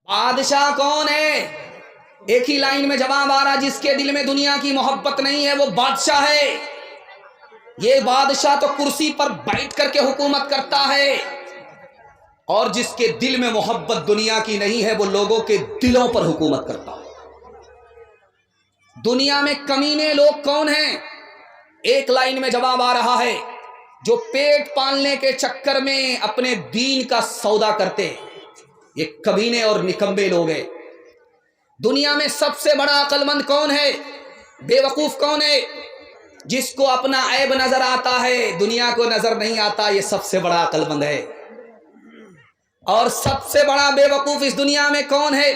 بادشاہ کون ہے؟ ایک ہی لائن میں جواب آ رہا، جس کے دل میں دنیا کی محبت نہیں ہے وہ بادشاہ ہے۔ یہ بادشاہ تو کرسی پر بیٹھ کر کے حکومت کرتا ہے، اور جس کے دل میں محبت دنیا کی نہیں ہے وہ لوگوں کے دلوں پر حکومت کرتا ہے۔ دنیا میں کمینے لوگ کون ہیں؟ ایک لائن میں جواب آ رہا ہے، جو پیٹ پالنے کے چکر میں اپنے دین کا سودا کرتے ہیں، یہ کمینے اور نکمبے لوگ ہیں۔ دنیا میں سب سے بڑا عقل مند کون ہے؟ بے وقوف کون ہے؟ جس کو اپنا عیب نظر آتا ہے دنیا کو نظر نہیں آتا، یہ سب سے بڑا عقل مند ہے۔ اور سب سے بڑا بے وقوف اس دنیا میں کون ہے؟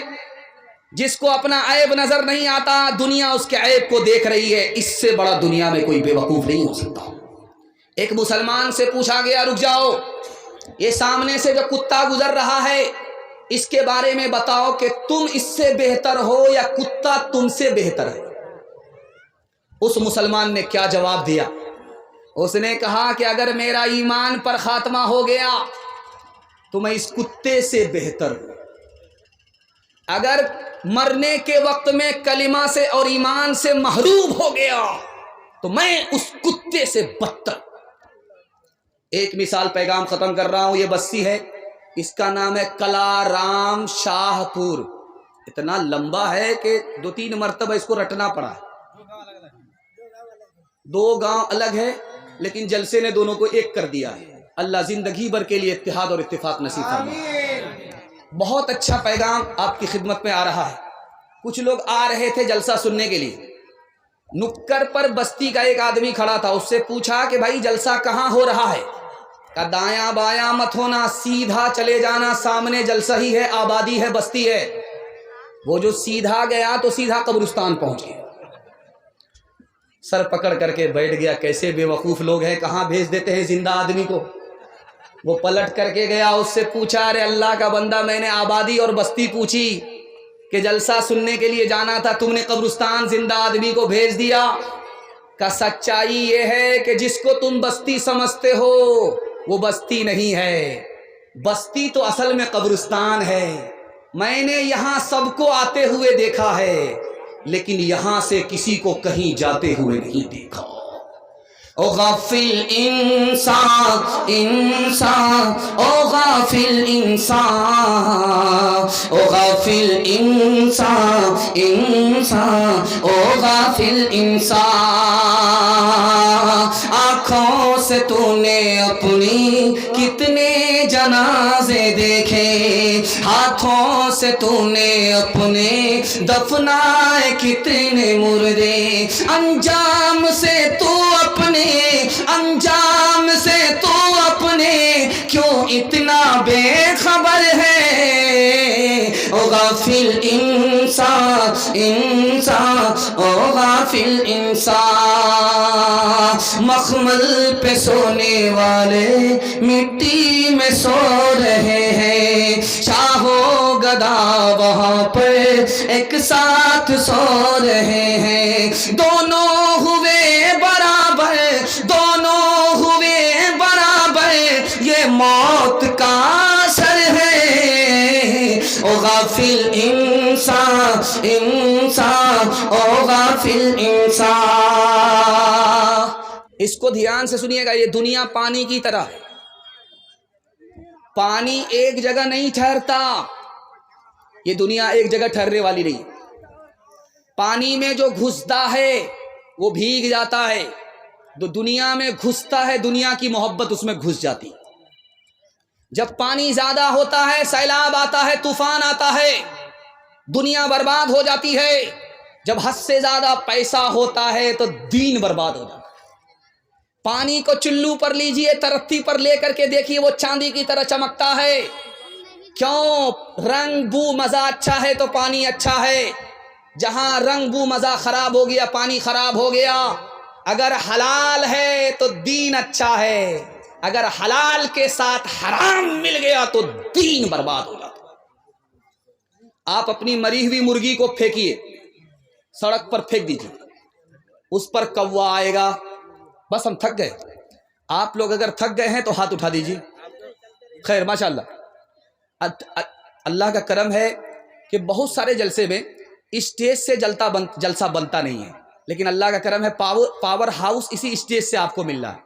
جس کو اپنا عیب نظر نہیں آتا، دنیا اس کے عیب کو دیکھ رہی ہے۔ اس سے بڑا دنیا میں کوئی بے وقوف نہیں ہو سکتا۔ ایک مسلمان سے پوچھا گیا، رک جاؤ، یہ سامنے سے جو کتا گزر رہا ہے اس کے بارے میں بتاؤ کہ تم اس سے بہتر ہو یا کتا تم سے بہتر ہے؟ اس مسلمان نے کیا جواب دیا؟ اس نے کہا کہ اگر میرا ایمان پر خاتمہ ہو گیا تو میں اس کتے سے بہتر ہوں، اگر مرنے کے وقت میں کلمہ سے اور ایمان سے محروم ہو گیا تو میں اس کتے سے بدتر۔ ایک مثال پیغام ختم کر رہا ہوں، یہ بستی ہے، اس کا نام ہے کلارام شاہ پور۔ اتنا لمبا ہے کہ 2-3 مرتبہ اس کو رٹنا پڑا ہے۔ 2 گاؤں الگ ہے لیکن جلسے نے دونوں کو ایک کر دیا ہے۔ اللہ زندگی بھر کے لیے اتحاد اور اتفاق نصیب فرمائے۔ بہت اچھا پیغام آپ کی خدمت میں آ رہا ہے۔ کچھ لوگ آ رہے تھے جلسہ سننے کے لیے، نکڑ پر بستی کا ایک آدمی کھڑا تھا، اس سے پوچھا کہ بھائی جلسہ کہاں ہو رہا ہے؟ کہ دایاں بایاں مت ہونا، سیدھا چلے جانا، سامنے جلسہ ہی ہے، آبادی ہے، بستی ہے۔ وہ جو سیدھا گیا تو سیدھا قبرستان پہنچ گیا، سر پکڑ کر کے بیٹھ گیا۔ کیسے بے وقوف لوگ ہیں، کہاں بھیج دیتے ہیں زندہ آدمی کو۔ وہ پلٹ کر کے گیا، اس سے پوچھا، ارے اللہ کا بندہ، میں نے آبادی اور بستی پوچھی کہ جلسہ سننے کے لیے جانا تھا، تم نے قبرستان زندہ آدمی کو بھیج دیا۔ کہ سچائی یہ ہے کہ جس کو تم بستی سمجھتے ہو وہ بستی نہیں ہے، بستی تو اصل میں قبرستان ہے۔ میں نے یہاں سب کو آتے ہوئے دیکھا ہے لیکن یہاں سے کسی کو کہیں جاتے ہوئے نہیں دیکھا۔ او غافل انسان انسان، او غافل انسان، او غافل انسان انسان، او غافل انسان۔ آنکھوں سے تو نے اپنی کتنے جنازے دیکھے، ہاتھوں سے تو نے اپنے دفنائے کتنے مردے، انجام سے تو اپنے، انجام سے تو اپنے کیوں اتنا بے خبر ہے؟ او غافل انسان انسان، او غافل انسان۔ مخمل پہ سونے والے مٹی میں سو رہے ہیں، چاہو گدا وہاں پر ایک ساتھ سو رہے ہیں۔ دونوں ہوئے برابر، دونوں ہوئے برابر، یہ موت کا اثر ہے۔ او غافل انسان انسان، او غافل انسان۔ اس کو دھیان سے سنیے گا، یہ دنیا پانی کی طرح ہے، پانی ایک جگہ نہیں ٹھہرتا، یہ دنیا ایک جگہ ٹھہرنے والی نہیں۔ پانی میں جو گھستا ہے وہ بھیگ جاتا ہے، جو دنیا میں گھستا ہے دنیا کی محبت اس میں گھس جاتی۔ جب پانی زیادہ ہوتا ہے سیلاب آتا ہے، طوفان آتا ہے، دنیا برباد ہو جاتی ہے۔ جب حد سے زیادہ پیسہ ہوتا ہے تو دین برباد ہو جاتا ہے۔ پانی کو چلو پر لیجئے، ترتی پر لے کر کے دیکھیے، وہ چاندی کی طرح چمکتا ہے۔ کیوں؟ رنگ بو مزہ اچھا ہے تو پانی اچھا ہے۔ جہاں رنگ بو مزہ خراب ہو گیا پانی خراب ہو گیا۔ اگر حلال ہے تو دین اچھا ہے، اگر حلال کے ساتھ حرام مل گیا تو دین برباد ہو جاتا۔ آپ اپنی مری ہوئی مرغی کو پھینکیے، سڑک پر پھینک دیجیے، اس پر کوا آئے گا۔ بس ہم تھک گئے، آپ لوگ اگر تھک گئے ہیں تو ہاتھ اٹھا دیجیے۔ خیر ماشاءاللہ، اللہ کا کرم ہے، کہ بہت سارے جلسے میں اسٹیج سے جلسہ بنتا نہیں ہے، لیکن اللہ کا کرم ہے پاور ہاؤس اسی اسٹیج سے آپ کو مل رہا ہے۔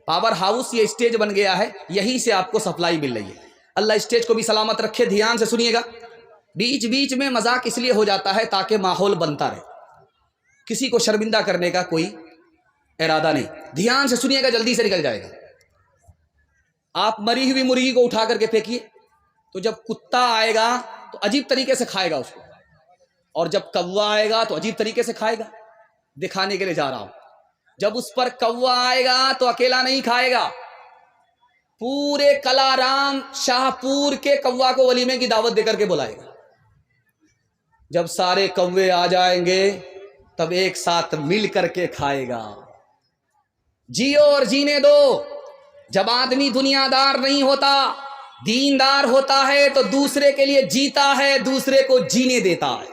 پاور ہاؤس یہ اسٹیج بن گیا ہے، یہی سے آپ کو سپلائی مل رہی ہے۔ اللہ اسٹیج کو بھی سلامت رکھے۔ دھیان سے سنیے گا، بیچ بیچ میں مذاق اس لیے ہو جاتا ہے تاکہ ماحول بنتا رہے، کسی کو شرمندہ کرنے کا کوئی ارادہ نہیں۔ دھیان سے سنیے گا، جلدی سے نکل جائے گا۔ آپ مری ہوئی مرغی کو اٹھا کر کے پھینکیے، تو جب کتا آئے گا تو عجیب طریقے سے کھائے گا اس کو، اور جب کوا آئے گا تو عجیب طریقے سے کھائے گا۔ دکھانے کے لیے جا رہا ہوں، جب اس پر کوا آئے گا تو اکیلا نہیں کھائے گا، پورے کلارام شاہ پور کے کوا کو ولیمے کی دعوت دے کر کے بلائے گا۔ جب سارے کوے آ جائیں گے تب ایک ساتھ مل کر کے کھائے گا۔ جیو اور جینے دو۔ جب آدمی دنیا دار نہیں ہوتا، دیندار ہوتا ہے تو دوسرے کے لیے جیتا ہے، دوسرے کو جینے دیتا ہے۔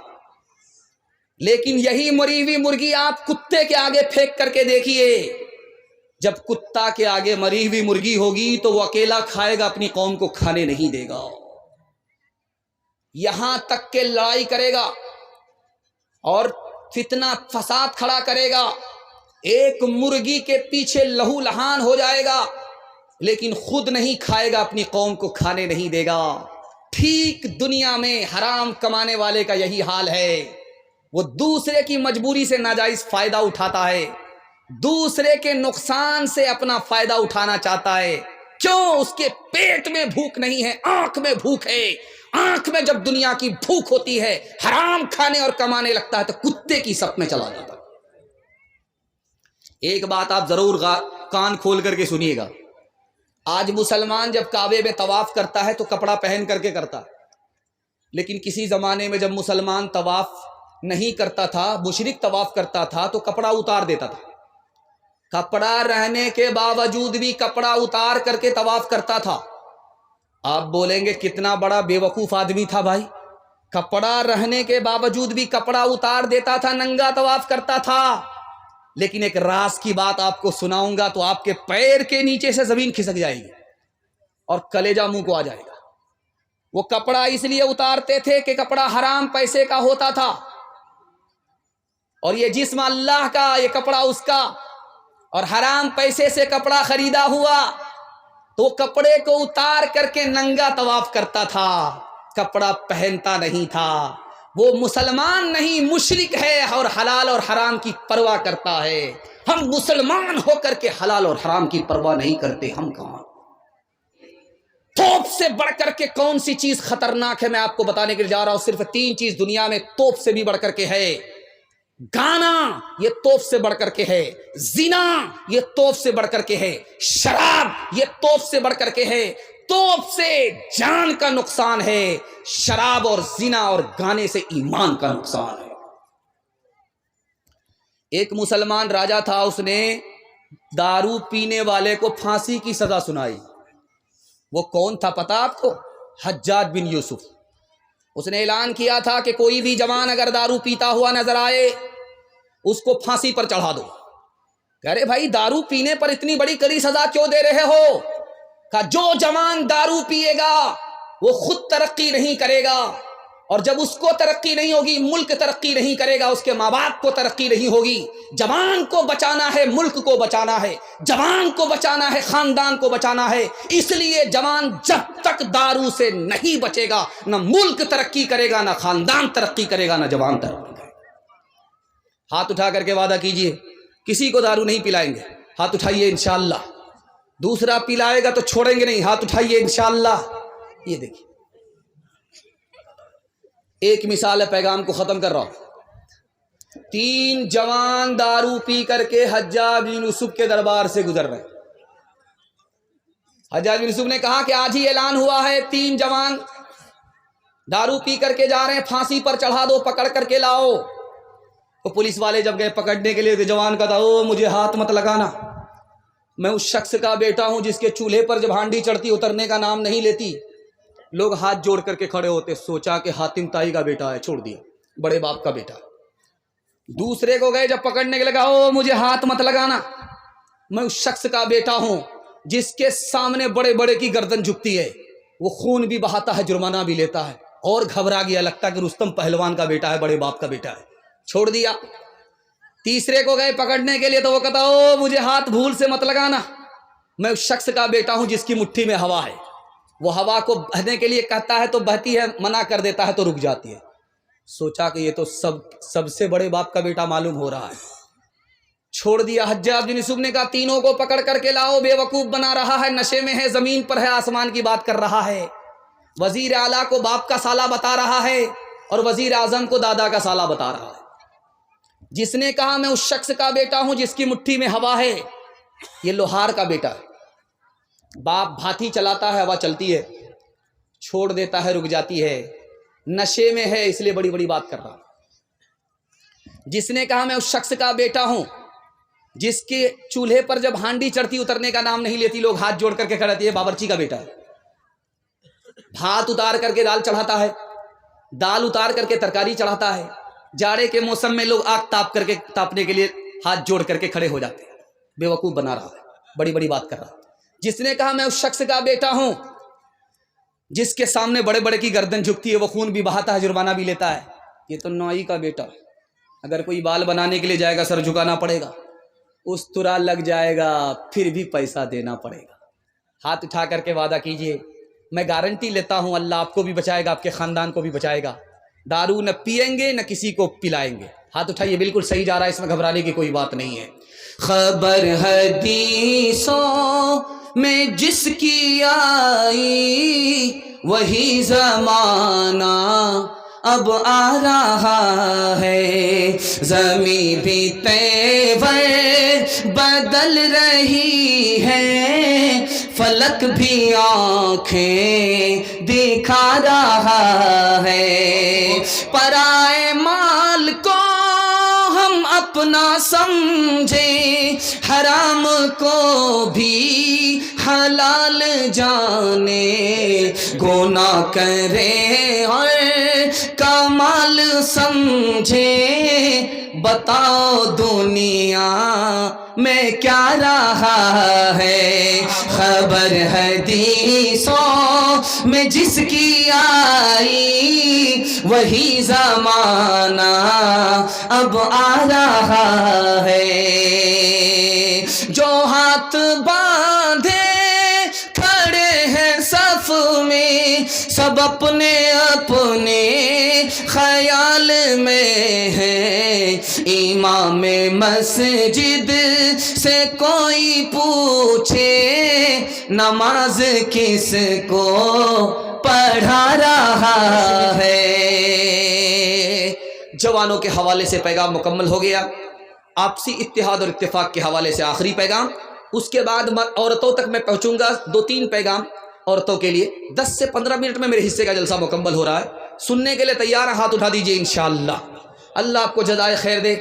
لیکن یہی مری ہوئی مرغی آپ کتے کے آگے پھینک کر کے دیکھیے، جب کتا کے آگے مری ہوئی مرغی ہوگی تو وہ اکیلا کھائے گا، اپنی قوم کو کھانے نہیں دے گا، یہاں تک کہ لڑائی کرے گا اور فتنہ فساد کھڑا کرے گا، ایک مرغی کے پیچھے لہو لہان ہو جائے گا، لیکن خود نہیں کھائے گا، اپنی قوم کو کھانے نہیں دے گا۔ ٹھیک دنیا میں حرام کمانے والے کا یہی حال ہے، وہ دوسرے کی مجبوری سے ناجائز فائدہ اٹھاتا ہے، دوسرے کے نقصان سے اپنا فائدہ اٹھانا چاہتا ہے۔ کیوں؟ اس کے پیٹ میں بھوک نہیں ہے، آنکھ میں بھوک ہے۔ آنکھ میں جب دنیا کی بھوک ہوتی ہے، حرام کھانے اور کمانے لگتا ہے تو کتے کی صف میں چلا جاتا ہے۔ ایک بات آپ ضرور کان کھول کر کے سنیے گا، آج مسلمان جب کعبے میں طواف کرتا ہے تو کپڑا پہن کر کے کرتا ہے، لیکن کسی زمانے میں جب مسلمان طواف نہیں کرتا تھا، مشرک طواف کرتا تھا تو کپڑا اتار دیتا تھا۔ کپڑا رہنے کے باوجود بھی کپڑا اتار کر کے طواف کرتا تھا۔ آپ بولیں گے کتنا بڑا بے وقوف آدمی تھا بھائی، کپڑا رہنے کے باوجود بھی کپڑا اتار دیتا تھا، ننگا طواف کرتا تھا۔ لیکن ایک راز کی بات آپ کو سناؤں گا تو آپ کے پیر کے نیچے سے زمین کھسک جائے گی اور کلیجہ منہ کو آ جائے گا۔ وہ کپڑا اس لیے اتارتے تھے کہ کپڑا حرام پیسے کا ہوتا تھا، اور یہ جسم اللہ کا، یہ کپڑا اس کا، اور حرام پیسے سے کپڑا خریدا ہوا تو کپڑے کو اتار کر کے ننگا طواف کرتا تھا، کپڑا پہنتا نہیں تھا۔ وہ مسلمان نہیں، مشرک ہے اور حلال اور حرام کی پرواہ کرتا ہے۔ ہم مسلمان ہو کر کے حلال اور حرام کی پرواہ نہیں کرتے، ہم کہاں؟ توپ سے بڑھ کر کے کون سی چیز خطرناک ہے میں آپ کو بتانے کے لیے جا رہا ہوں۔ صرف 3 چیز دنیا میں توپ سے بھی بڑھ کر کے ہے۔ گانا یہ توپ سے بڑھ کر کے ہے، زنا یہ توپ سے بڑھ کر کے ہے، شراب یہ توپ سے بڑھ کر کے ہے۔ توپ سے جان کا نقصان ہے، شراب اور زنا اور گانے سے ایمان کا نقصان ہے۔ ایک مسلمان راجا تھا، اس نے دارو پینے والے کو پھانسی کی سزا سنائی۔ وہ کون تھا پتا آپ کو؟ حجاج بن یوسف۔ اس نے اعلان کیا تھا کہ کوئی بھی جوان اگر دارو پیتا ہوا نظر آئے اس کو پھانسی پر چڑھا دو۔ کہہ رہے بھائی دارو پینے پر اتنی بڑی کڑی سزا کیوں دے رہے ہو؟ کہ جو جوان دارو پیے گا وہ خود ترقی نہیں کرے گا، اور جب اس کو ترقی نہیں ہوگی ملک ترقی نہیں کرے گا، اس کے ماں باپ کو ترقی نہیں ہوگی۔ جوان کو بچانا ہے، ملک کو بچانا ہے، جوان کو بچانا ہے، خاندان کو بچانا ہے۔ اس لیے جوان جب تک دارو سے نہیں بچے گا نہ ملک ترقی کرے گا، نہ خاندان ترقی کرے گا، نہ جوان ترقی کرے گا۔ ہاتھ اٹھا کر کے وعدہ کیجئے کسی کو دارو نہیں پلائیں گے، ہاتھ اٹھائیے انشاءاللہ۔ دوسرا پلائے گا تو چھوڑیں گے نہیں، ہاتھ اٹھائیے انشاءاللہ۔ یہ دیکھیے ایک مثال ہے، پیغام کو ختم کر رہا ہوں۔ 3 جوان دارو پی کر کے حجاج بن یوسف کے دربار سے گزر رہے۔ حجاج بن یوسف نے کہا کہ آج ہی اعلان ہوا ہے 3 جوان دارو پی کر کے جا رہے ہیں، پھانسی پر چڑھا دو، پکڑ کر کے لاؤ۔ تو پولیس والے جب گئے پکڑنے کے لیے تو جوان کا تھا، او مجھے ہاتھ مت لگانا، میں اس شخص کا بیٹا ہوں جس کے چولہے پر جب ہانڈی چڑھتی اترنے کا نام نہیں لیتی۔ لوگ ہاتھ جوڑ کر کے کھڑے ہوتے، سوچا کہ حاتم تائی کا بیٹا ہے، چھوڑ دیا، بڑے باپ کا بیٹا۔ دوسرے کو گئے جب پکڑنے کے لگا، او مجھے ہاتھ مت لگانا، میں اس شخص کا بیٹا ہوں جس کے سامنے بڑے بڑے کی گردن جھکتی ہے، وہ خون بھی بہاتا ہے، جرمانہ بھی لیتا ہے، اور گھبرا گیا، لگتا کہ رستم پہلوان کا بیٹا ہے، بڑے باپ کا بیٹا ہے، چھوڑ دیا۔ تیسرے کو گئے پکڑنے کے لیے تو وہ کہتا او مجھے ہاتھ بھول سے مت لگانا، میں اس شخص کا بیٹا ہوں جس کی مٹھی میں ہوا ہے۔ وہ ہوا کو بہنے کے لیے کہتا ہے تو بہتی ہے، منع کر دیتا ہے تو رک جاتی ہے۔ سوچا کہ یہ تو سب سے بڑے باپ کا بیٹا معلوم ہو رہا ہے، چھوڑ دیا۔ حجاج بن یوسف نے کہا تینوں کو پکڑ کر کے لاؤ، بے وقوف بنا رہا ہے، نشے میں ہے، زمین پر ہے، آسمان کی بات کر رہا ہے، وزیر اعلیٰ کو باپ کا سالہ بتا رہا ہے اور وزیر اعظم کو دادا کا سالہ بتا رہا ہے۔ جس نے کہا میں اس شخص کا بیٹا ہوں جس کی مٹھی میں ہوا ہے، یہ لوہار کا بیٹا ہے۔ باپ بھاتی چلاتا ہے، ہوا چلتی ہے، چھوڑ دیتا ہے، رک جاتی ہے، نشے میں ہے اس لیے بڑی بڑی بات کر رہا ہے۔ جس نے کہا میں اس شخص کا بیٹا ہوں جس کے چولہے پر جب ہانڈی چڑھتی اترنے کا نام نہیں لیتی، لوگ ہاتھ جوڑ کر کے کھڑے ہیں، باورچی کا بیٹا ہے۔ بھات اتار کر کے دال چڑھاتا ہے، دال اتار کر کے ترکاری چڑھاتا ہے، جاڑے کے موسم میں لوگ آگ تاپنے کے لیے ہاتھ جوڑ کر کے کھڑے ہو جاتے ہیں، بے وقوف بنا رہا ہے، بڑی بڑی بات کر رہا ہے۔ جس نے کہا میں اس شخص کا بیٹا ہوں جس کے سامنے بڑے بڑے کی گردن جھکتی ہے، وہ خون بھی بہاتا ہے، جرمانہ بھی لیتا ہے، یہ تو نوائی کا بیٹا ہے، اگر کوئی بال بنانے کے لیے جائے گا سر جھکانا پڑے گا، استرا لگ جائے گا پھر بھی پیسہ دینا پڑے گا۔ ہاتھ اٹھا کر کے وعدہ کیجئے، میں گارنٹی لیتا ہوں اللہ آپ کو بھی بچائے گا، آپ کے خاندان کو بھی بچائے گا، دارو نہ پئیں گے نہ کسی کو پلائیں گے۔ ہاتھ اٹھائیے، بالکل صحیح جا رہا ہے، اس میں گھبرانے کی کوئی بات نہیں ہے۔ خبر حدیثوں میں جس کی آئی وہی زمانہ اب آ رہا ہے، زمین بھی تیور بدل رہی ہے، فلک بھی آنکھیں دکھا رہا ہے، پرائے مال کو ہم اپنا سمجھیں، حرام کو بھی حلال جانے، گناہ کرے اور کمال سمجھے، بتاؤ دنیا میں کیا رہا ہے، خبر حدیثوں میں جس کی آئی وہی زمانہ اب آ رہا ہے، جو ہاتھ باندھے کھڑے ہیں صف میں، سب اپنے اپنے خیال میں ہے، امام مسجد سے کوئی پوچھے نماز کس کو پڑھا رہا ہے۔ جوانوں کے حوالے سے پیغام مکمل ہو گیا، آپسی اتحاد اور اتفاق کے حوالے سے آخری پیغام، اس کے بعد عورتوں تک میں پہنچوں گا، 2-3 پیغام عورتوں کے لیے، 10 سے 15 منٹ میں میرے حصے کا جلسہ مکمل ہو رہا ہے، سننے کے لیے تیار ہیں؟ ہاتھ اٹھا دیجئے انشاءاللہ۔ اللہ آپ کو جزائے خیر دے۔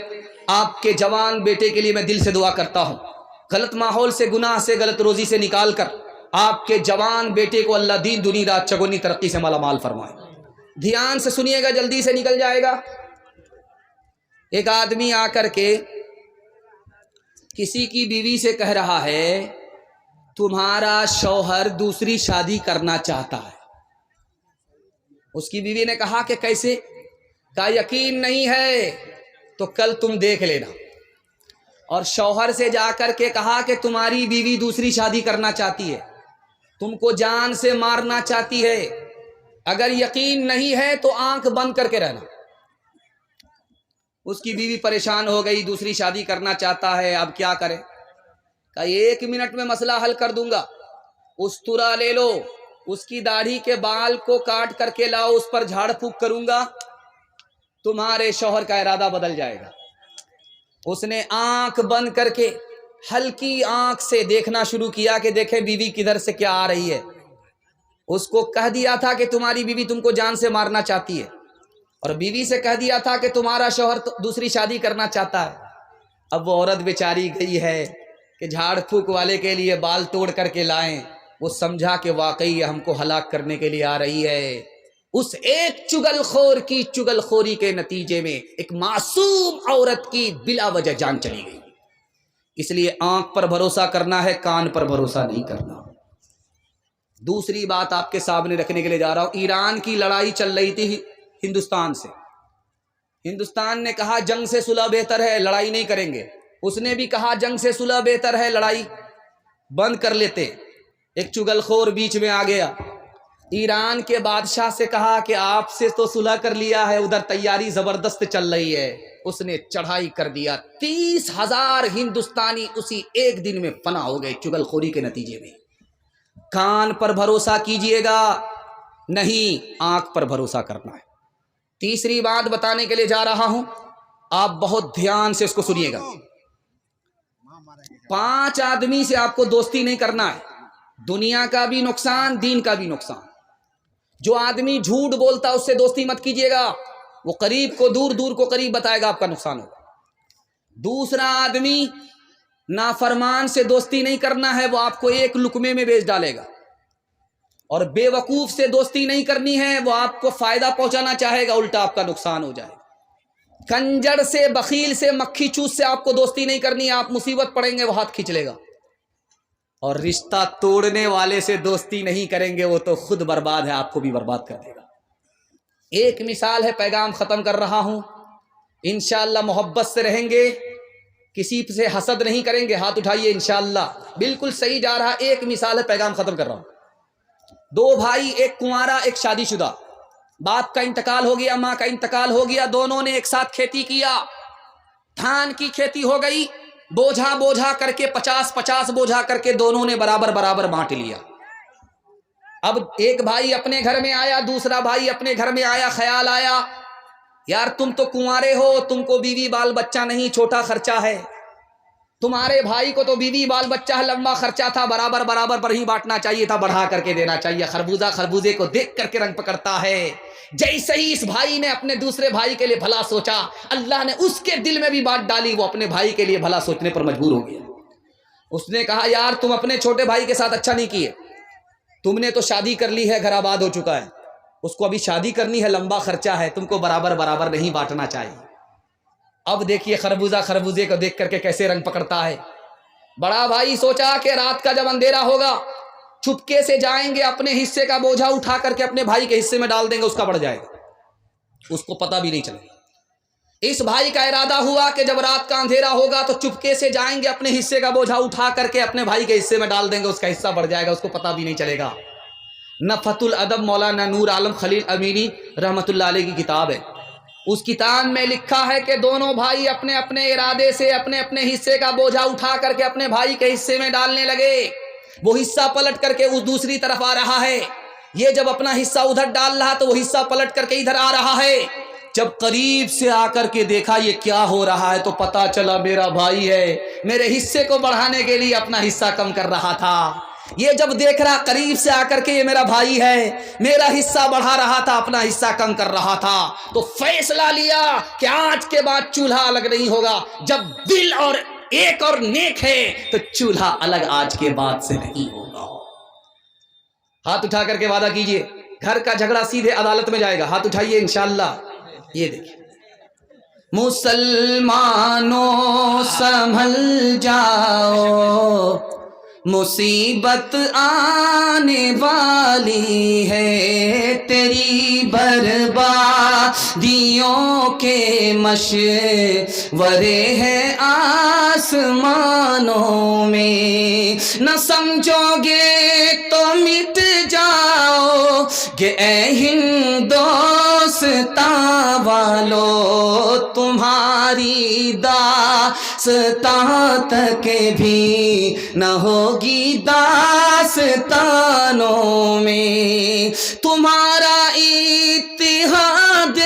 آپ کے جوان بیٹے کے لیے میں دل سے دعا کرتا ہوں، غلط ماحول سے، گناہ سے، غلط روزی سے نکال کر آپ کے جوان بیٹے کو اللہ دین دنیا رات چگونی ترقی سے مالا مال فرمائے۔ دھیان سے سنیے گا، جلدی سے نکل جائے گا۔ ایک آدمی آ کر کے کسی کی بیوی سے کہہ رہا ہے تمہارا شوہر دوسری شادی کرنا چاہتا ہے۔ اس کی بیوی نے کہا کہ کیسے؟ کہا یقین نہیں ہے تو کل تم دیکھ لینا۔ اور شوہر سے جا کر کے کہا کہ تمہاری بیوی دوسری شادی کرنا چاہتی ہے، تم کو جان سے مارنا چاہتی ہے، اگر یقین نہیں ہے تو آنکھ بند کر کے رہنا۔ اس کی بیوی پریشان ہو گئی، دوسری شادی کرنا چاہتا ہے، اب کیا کرے؟ کہا 1 منٹ میں مسئلہ حل کر دوں گا، استرا لے لو، اس کی داڑھی کے بال کو کاٹ کر کے لاؤ، اس پر جھاڑ پھونک کروں گا، تمہارے شوہر کا ارادہ بدل جائے گا۔ اس نے آنکھ بند کر کے ہلکی آنکھ سے دیکھنا شروع کیا کہ دیکھیں بیوی کدھر سے کیا آ رہی ہے۔ اس کو کہہ دیا تھا کہ تمہاری بیوی تم کو جان سے مارنا چاہتی ہے، اور بیوی سے کہہ دیا تھا کہ تمہارا شوہر دوسری شادی کرنا چاہتا ہے۔ اب وہ عورت بیچاری گئی ہے کہ جھاڑ پھونک والے کے لیے بال توڑ کر کے لائیں، وہ سمجھا کہ واقعی ہم کو ہلاک کرنے کے لیے آ رہی ہے۔ اس ایک چگل خور کی چگل خوری کے نتیجے میں ایک معصوم عورت کی بلا وجہ جان چلی گئی۔ اس لیے آنکھ پر بھروسہ کرنا ہے، کان پر بھروسہ نہیں کرنا۔ دوسری بات آپ کے سامنے رکھنے کے لیے جا رہا ہوں. ایران کی لڑائی چل رہی تھی ہندوستان سے. ہندوستان نے کہا جنگ سے صلح بہتر ہے، لڑائی نہیں کریں گے. اس نے بھی کہا جنگ سے صلح بہتر ہے، لڑائی بند کر لیتے. ایک چگل خور بیچ میں آ گیا، ایران کے بادشاہ سے کہا کہ آپ سے تو صلح کر لیا ہے، ادھر تیاری زبردست چل رہی ہے. اس نے چڑھائی کر دیا. 30,000 ہندوستانی اسی ایک دن میں فنا ہو گئے چگل خوری کے نتیجے میں. کان پر بھروسہ کیجئے گا نہیں، آنکھ پر بھروسہ کرنا ہے. تیسری بات بتانے کے لیے جا رہا ہوں، آپ بہت دھیان سے اس کو سنیے گا. 5 آدمی سے آپ کو دوستی نہیں کرنا ہے، دنیا کا بھی نقصان، دین کا بھی نقصان. جو آدمی جھوٹ بولتا اس سے دوستی مت کیجیے گا، وہ قریب کو دور، دور کو قریب بتائے گا، آپ کا نقصان ہوگا. دوسرا آدمی نافرمان سے دوستی نہیں کرنا ہے، وہ آپ کو ایک لقمے میں بیچ ڈالے گا. اور بے وقوف سے دوستی نہیں کرنی ہے، وہ آپ کو فائدہ پہنچانا چاہے گا، الٹا آپ کا نقصان ہو جائے گا. کنجر سے، بخیل سے، مکھی چوس سے آپ کو دوستی نہیں کرنی ہے، آپ مصیبت پڑیں گے وہ ہاتھ کھینچ لے گا. اور رشتہ توڑنے والے سے دوستی نہیں کریں گے، وہ تو خود برباد ہے، آپ کو بھی برباد کر دے گا. ایک مثال ہے، پیغام ختم کر رہا ہوں. انشاءاللہ محبت سے رہیں گے، کسی سے حسد نہیں کریں گے. ہاتھ اٹھائیے انشاءاللہ. بالکل صحیح جا رہا. ایک مثال ہے، پیغام ختم کر رہا ہوں. 2 بھائی، ایک کنوارا ایک شادی شدہ. باپ کا انتقال ہو گیا، ماں کا انتقال ہو گیا. دونوں نے ایک ساتھ کھیتی کیا، دھان کی کھیتی ہو گئی. بوجھا بوجھا کر کے 50 بوجھا کر کے دونوں نے برابر برابر بانٹ لیا. اب ایک بھائی اپنے گھر میں آیا، دوسرا بھائی اپنے گھر میں آیا. خیال آیا یار تم تو کنوارے ہو، تم کو بیوی بال بچہ نہیں، چھوٹا خرچہ ہے. تمہارے بھائی کو تو بیوی بال بچہ ہے، لمبا خرچہ تھا، برابر برابر پر ہی بانٹنا چاہیے تھا، بڑھا کر کے دینا چاہیے. خربوزہ خربوزے کو دیکھ کر کے رنگ پکڑتا ہے. جیسے ہی اس بھائی نے اپنے دوسرے بھائی کے لیے بھلا سوچا، اللہ نے اس کے دل میں بھی بات ڈالی، وہ اپنے بھائی کے لیے بھلا سوچنے پر مجبور ہو گیا. اس نے کہا یار تم اپنے چھوٹے بھائی کے ساتھ اچھا نہیں کیے، تم نے تو شادی کر لی ہے، گھر آباد ہو چکا ہے، اس کو ابھی شادی کرنی ہے، لمبا خرچہ ہے، تم کو برابر برابر نہیں بانٹنا چاہیے. اب دیکھیے خربوزہ خربوزے کو دیکھ کر کے کیسے رنگ پکڑتا ہے. بڑا بھائی سوچا کہ رات کا جب اندھیرا ہوگا چھپکے سے جائیں گے، اپنے حصے کا بوجھا اٹھا کر کے اپنے بھائی کے حصے میں ڈال دیں گے، اس کا بڑھ جائے گا، اس کو پتہ بھی نہیں چلے گا. اس بھائی کا ارادہ ہوا کہ جب رات کا اندھیرا ہوگا تو چپکے سے جائیں گے، اپنے حصے کا بوجھا اٹھا کر کے اپنے بھائی کے حصے میں ڈال دیں گے، اس کا حصہ بڑھ جائے گا، اس کو پتہ بھی نہیں چلے گا. نفحۃ الادب مولانا نور عالم خلیل امینی رحمۃ اللہ علیہ کی کتاب ہے. اس کتاب میں لکھا ہے کہ دونوں بھائی اپنے اپنے ارادے سے اپنے اپنے حصے کا بوجھا اٹھا کر کے اپنے بھائی کے حصے میں ڈالنے لگے. وہ حصہ پلٹ کر کے اس دوسری طرف آ رہا ہے، یہ جب اپنا حصہ ادھر ڈال رہا تو وہ حصہ پلٹ کر کے ادھر آ رہا ہے. جب قریب سے آ کر کے دیکھا یہ کیا ہو رہا ہے تو پتا چلا میرا بھائی ہے، میرے حصے کو بڑھانے کے لیے اپنا حصہ کم کر رہا تھا. یہ جب دیکھ رہا قریب سے آ کر کے یہ میرا بھائی ہے، میرا حصہ بڑھا رہا تھا، اپنا حصہ کم کر رہا تھا، تو فیصلہ لیا کہ آج کے بعد چولہا الگ نہیں ہوگا. جب دل اور ایک اور نیک ہے تو چولہا الگ آج کے بعد سے نہیں ہوگا. ہاتھ اٹھا کر کے وعدہ کیجئے، گھر کا جھگڑا سیدھے عدالت میں جائے گا. ہاتھ اٹھائیے انشاءاللہ. یہ دیکھیں مسلمانوں سنبھل جاؤ، مصیبت آنے والی ہے، تیری بربادیوں کے مشورے ہیں آسمانوں میں. نہ سمجھو گے تو مٹ جاؤ گے اے ہندوستان والو، تمہاری داستان تک بھی نہ ہوگی داستانوں میں. تمہارا اتحاد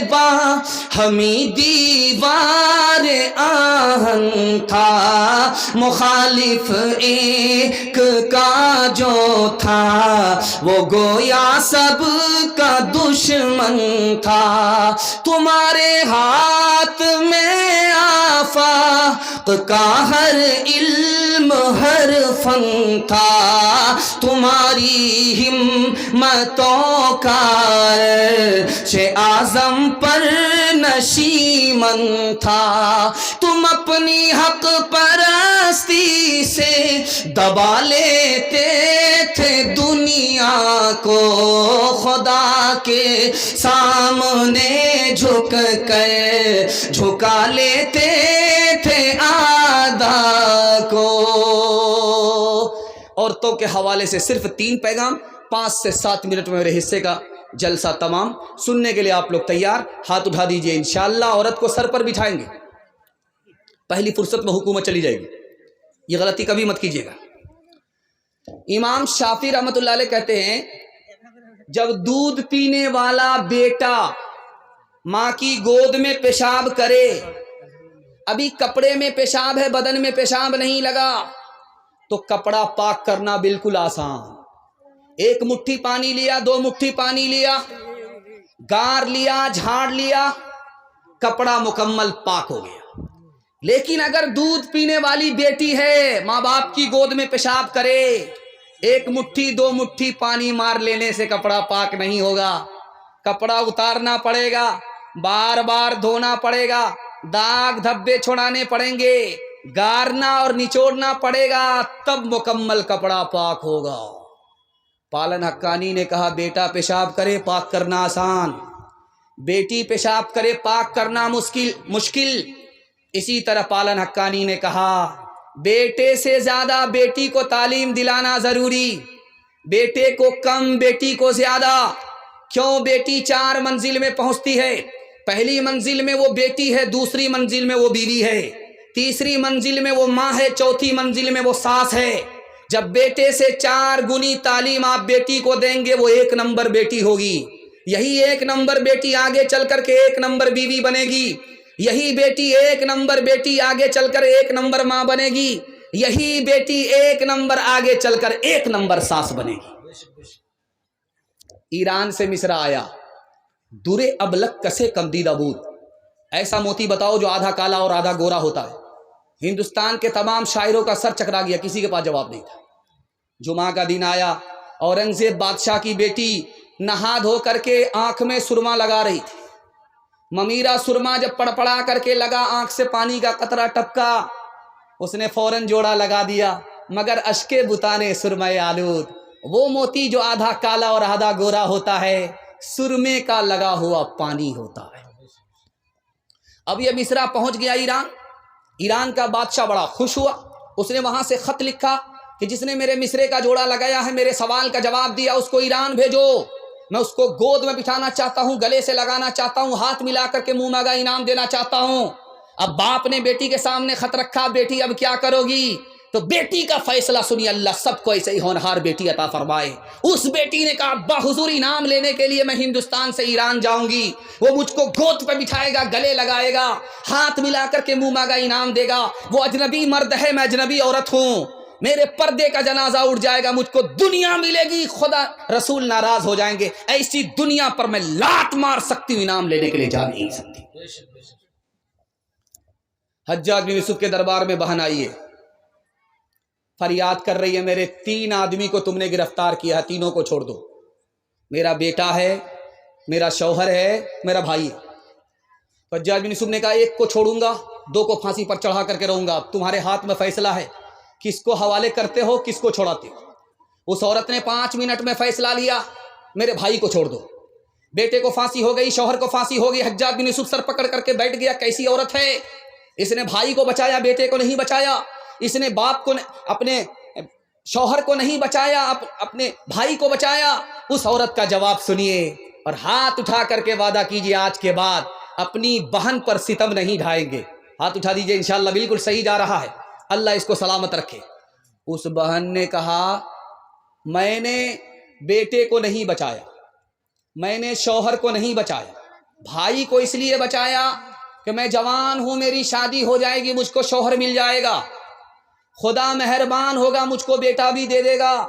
با ہمی دیوار آہن تھا، مخالف ایک کا جو تھا وہ گویا سب کا دشمن تھا. تمہارے ہاتھ میں آفات کا ہر علم ہر فن تھا، تمہاری ہمتوں کا عرش اعظم پر نشیمن تھا، تم اپنی حق پرستی سے دبا لیتے تھے دنیا کو، خدا کے سامنے جھک کر جھکا لیتے تھے اعداء کو۔ عورتوں کے حوالے سے صرف 3 پیغام، 5 سے 7 منٹ میں میرے حصے کا جلسہ تمام۔ سننے کے لیے آپ لوگ تیار؟ ہاتھ اٹھا دیجئے۔ انشاءاللہ عورت کو سر پر بٹھائیں گے، پہلی فرصت میں حکومت چلی جائے گی، یہ غلطی کبھی مت کیجیے گا۔ امام شافعی رحمۃ اللہ علیہ کہتے ہیں جب دودھ پینے والا بیٹا ماں کی گود میں پیشاب کرے، ابھی کپڑے میں پیشاب ہے، بدن میں پیشاب نہیں لگا، تو کپڑا پاک کرنا بالکل آسان۔ 1 مٹھی پانی لیا، 2 مٹھی پانی لیا، گار لیا، جھاڑ لیا، کپڑا مکمل پاک ہو گیا۔ لیکن اگر دودھ پینے والی بیٹی ہے، ماں باپ کی گود میں پیشاب کرے، 1 مٹھی 2 مٹھی پانی مار لینے سے کپڑا پاک نہیں ہوگا، کپڑا اتارنا پڑے گا، بار بار دھونا پڑے گا، داغ دھبے چھڑانے پڑیں گے، گارنا اور نچوڑنا پڑے گا، تب مکمل کپڑا پاک ہوگا۔ پالن حقانی نے کہا بیٹا پیشاب کرے پاک کرنا آسان، بیٹی پیشاب کرے پاک کرنا مشکل۔ اسی طرح پالن حقانی نے کہا بیٹے سے زیادہ بیٹی کو تعلیم دلانا ضروری، بیٹے کو کم بیٹی کو زیادہ۔ کیوں؟ بیٹی 4 منزل میں پہنچتی ہے، پہلی منزل میں وہ بیٹی ہے، دوسری منزل میں وہ بیوی ہے، تیسری منزل میں وہ ماں ہے، چوتھی منزل میں وہ ساس ہے۔ جب بیٹے سے 4 گنی تعلیم آپ بیٹی کو دیں گے وہ 1 نمبر بیٹی ہوگی، یہی 1 نمبر بیٹی آگے چل کر کے 1 نمبر بیوی بنے گی، یہی بیٹی 1 نمبر بیٹی آگے چل کر 1 نمبر ماں بنے گی، یہی بیٹی 1 نمبر آگے چل کر 1 نمبر ساس بنے گی۔ ایران سے مصر آیا درے ابلک کسے کمدیدہ بود، ایسا موتی بتاؤ جو آدھا کالا اور آدھا گورا ہوتا ہے۔ ہندوستان کے تمام شاعروں کا سر چکرا گیا، کسی کے پاس جواب نہیں تھا۔ جمعہ کا دن آیا، اورنگزیب بادشاہ کی بیٹی نہا دھو کر کے آنکھ میں سرما لگا رہی تھی، ممیرا سرما جب پڑپڑا کر کے لگا، آنکھ سے پانی کا قطرہ ٹپکا، اس نے فوراً جوڑا لگا دیا، مگر اشکے بتانے سرمے آلود، وہ موتی جو آدھا کالا اور آدھا گورا ہوتا ہے سرمے کا لگا ہوا پانی ہوتا ہے۔ اب یہ مصرا پہنچ گیا ایران کا بادشاہ بڑا خوش ہوا، اس نے وہاں سے خط لکھا کہ جس نے میرے مصرے کا جوڑا لگایا ہے، میرے سوال کا جواب دیا، اس کو ایران بھیجو، میں اس کو گود میں بٹھانا چاہتا ہوں، گلے سے لگانا چاہتا ہوں، ہاتھ ملا کر کے منہ مانگا انعام دینا چاہتا ہوں۔ اب باپ نے بیٹی کے سامنے خط رکھا، بیٹی اب کیا کرو گی؟ تو بیٹی کا فیصلہ سنی، اللہ سب کو ایسے ہی ہونہار بیٹی عطا فرمائے۔ اس بیٹی نے کہا ابا حضور انعام لینے کے لیے میں ہندوستان سے ایران جاؤں گی، وہ مجھ کو گود پہ بٹھائے گا، گلے لگائے گا، ہاتھ ملا کر کے منہ مانگا انعام دے گا، وہ اجنبی مرد ہے، میں اجنبی عورت ہوں، میرے پردے کا جنازہ اٹھ جائے گا، مجھ کو دنیا ملے گی، خدا رسول ناراض ہو جائیں گے، ایسی دنیا پر میں لات مار سکتی ہوں، انعام لینے کے لیے جا نہیں سکتی۔ حجاج بن یوسف کے دربار میں بہن آئی ہے، فریاد کر رہی ہے میرے 3 آدمی کو تم نے گرفتار کیا ہے، تینوں کو چھوڑ دو، میرا بیٹا ہے، میرا شوہر ہے، میرا بھائی ہے۔ حجاج بن یوسف نے کہا 1 کو چھوڑوں گا، 2 کو پھانسی پر چڑھا کر کے رہوں گا، اب تمہارے ہاتھ میں فیصلہ ہے، کس کو حوالے کرتے ہو، کس کو چھوڑاتے ہو۔ اس عورت نے 5 منٹ میں فیصلہ لیا، میرے بھائی کو چھوڑ دو۔ بیٹے کو پھانسی ہو گئی، شوہر کو پھانسی ہو گئی، حجاج بن یوسف سر پکڑ کر کے بیٹھ گیا، کیسی عورت ہے، اس نے بھائی کو بچایا، بیٹے کو نہیں بچایا، اس نے باپ کو، اپنے شوہر کو نہیں بچایا، اپنے بھائی کو بچایا۔ اس عورت کا جواب سنیے اور ہاتھ اٹھا کر کے وعدہ کیجئے آج کے بعد اپنی بہن پر ستم نہیں ڈھائیں گے۔ ہاتھ اٹھا دیجئے، انشاءاللہ بالکل صحیح جا رہا ہے، اللہ اس کو سلامت رکھے۔ اس بہن نے کہا میں نے بیٹے کو نہیں بچایا، میں نے شوہر کو نہیں بچایا، بھائی کو اس لیے بچایا کہ میں جوان ہوں، میری شادی ہو جائے گی، مجھ کو شوہر مل جائے گا، خدا مہربان ہوگا مجھ کو بیٹا بھی دے دے گا،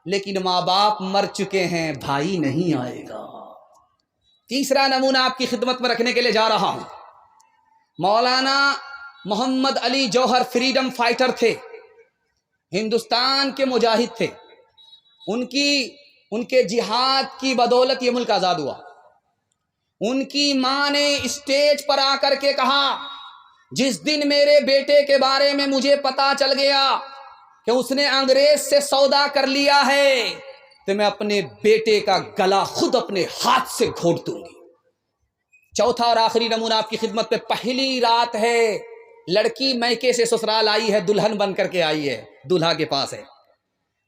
لیکن ماں باپ مر چکے ہیں، بھائی نہیں آئے گا۔ تیسرا نمونہ آپ کی خدمت میں رکھنے کے لیے جا رہا ہوں، مولانا محمد علی جوہر فریڈم فائٹر تھے، ہندوستان کے مجاہد تھے، ان کے جہاد کی بدولت یہ ملک آزاد ہوا۔ ان کی ماں نے اسٹیج پر آ کر کے کہا، جس دن میرے بیٹے کے بارے میں مجھے پتا چل گیا کہ اس نے انگریز سے سودا کر لیا ہے تو میں اپنے بیٹے کا گلا خود اپنے ہاتھ سے گھونٹ دوں گی۔ چوتھا اور آخری نمونہ آپ کی خدمت پہ، پہلی رات ہے، لڑکی میکے سے سسرال آئی ہے، دلہن بن کر کے آئی ہے، دولہا کے پاس ہے،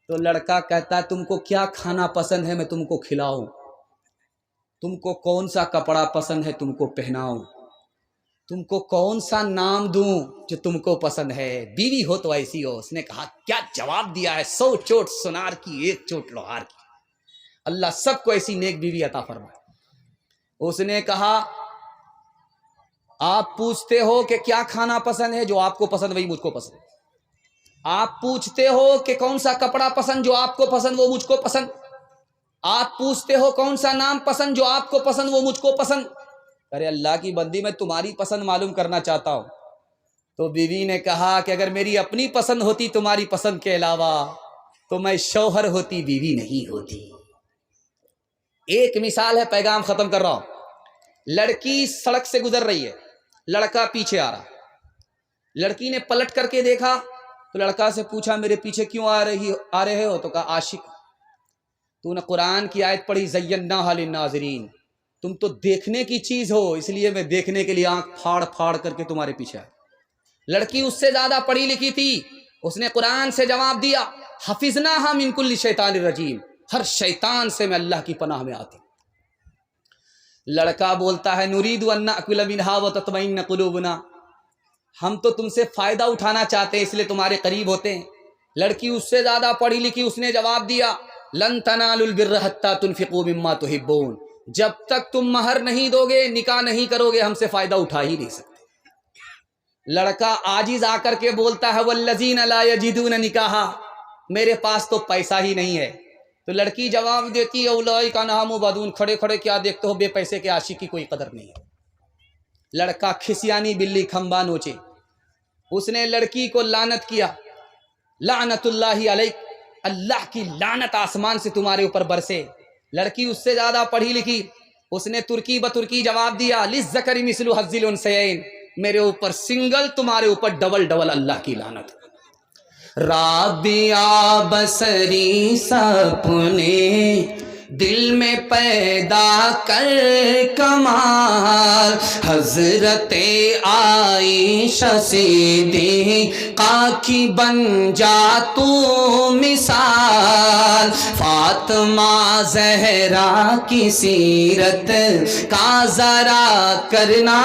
تو لڑکا کہتا ہے تم کو کیا کھانا پسند ہے میں تم کو کھلاؤں، تم کو کون سا کپڑا پسند ہے تم کو پہناؤں، تم کو کون سا نام دوں جو تم کو پسند ہے، بیوی ہو تو ایسی ہو۔ اس نے کہا کیا جواب دیا ہے، 100 چوٹ سنار کی 1 چوٹ لوہار کی، اللہ سب کو ایسی نیک بیوی عطا فرمائے۔ اس نے کہا آپ پوچھتے ہو کہ کیا کھانا پسند ہے، جو آپ کو پسند وہی مجھ کو پسند، آپ پوچھتے ہو کہ کون سا کپڑا پسند، جو آپ کو پسند وہ مجھ کو پسند، آپ پوچھتے ہو کون سا نام پسند، جو آپ کو پسند وہ مجھ کو پسند۔ ارے اللہ کی بندی میں تمہاری پسند معلوم کرنا چاہتا ہوں۔ تو بیوی نے کہا کہ اگر میری اپنی پسند ہوتی تمہاری پسند کے علاوہ تو میں شوہر ہوتی، بیوی نہیں ہوتی۔ ایک مثال ہے، پیغام ختم کر رہا ہوں۔ لڑکی سڑک سے گزر رہی ہے، لڑکا پیچھے آ رہا، لڑکی نے پلٹ کر کے دیکھا تو لڑکا سے پوچھا میرے پیچھے کیوں آ رہے ہو، تو کہا عاشق، تو نے قرآن کی آیت پڑھی زیناھا للناظرین، تم تو دیکھنے کی چیز ہو، اس لیے میں دیکھنے کے لیے آنکھ پھاڑ پھاڑ کر کے تمہارے پیچھے آیا۔ لڑکی اس سے زیادہ پڑھی لکھی تھی، اس نے قرآن سے جواب دیا حفظناھا من کل شیطان الرجیم، ہر شیطان سے میں اللہ کی پناہ میں آتی۔ لڑکا بولتا ہے نرید ان ناکل منھا وتطمئن قلوبنا، ہم تو تم سے فائدہ اٹھانا چاہتے ہیں اس لیے تمہارے قریب ہوتے ہیں۔ لڑکی اس سے زیادہ پڑھی لکھی، اس نے جواب دیا لن تنالوا البر حتى تنفقوا مما تحبون، جب تک تم مہر نہیں دو گے، نکاح نہیں کرو گے، ہم سے فائدہ اٹھا ہی نہیں سکتے۔ لڑکا عاجز آ کر کے بولتا ہے والذین لا یجدون نکاحا، میرے پاس تو پیسہ ہی نہیں ہے۔ تو لڑکی جواب دیتی ہے اولئک عنہا مبعدون، کھڑے کھڑے کیا دیکھتے ہو، بے پیسے کے عاشق کی کوئی قدر نہیں ہے۔ لڑکا کھسیانی بلی کھمبا نوچے، اس نے لڑکی کو لعنت کیا، لعنت اللہ علیک، اللہ کی لعنت آسمان سے تمہارے اوپر برسے۔ لڑکی اس سے زیادہ پڑھی لکھی، اس نے ترکی بترکی جواب دیا للذکر مثل حظ الانثیین، میرے اوپر سنگل، تمہارے اوپر ڈبل ڈبل اللہ کی لعنت۔ رابعہ بصری سپنے دل میں پیدا کر کمال، حضرت عائشہ صدیقہ کی بن جا تو مثال، فاطمہ زہرا کی سیرت کا ذرا کرنا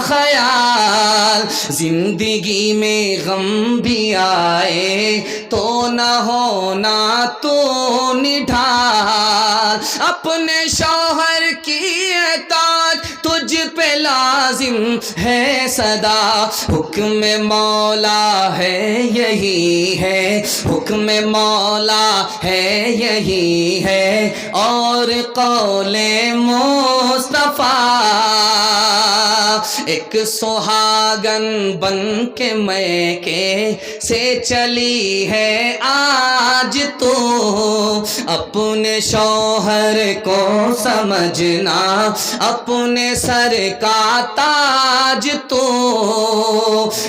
خیال، زندگی میں غم بھی آئے تو نہ ہونا تو نڈھال، اپنے شوہر کی اطاعت تجھ پہ لازم ہے صدا، حکم مولا ہے یہی ہے، حکم مولا ہے یہی ہے، اور قول مصطفیٰ ایک سہاگن بن کے میکے سے چلی ہے آج تو، اپنے شوہر کو سمجھنا اپنے سر کا تاج تو،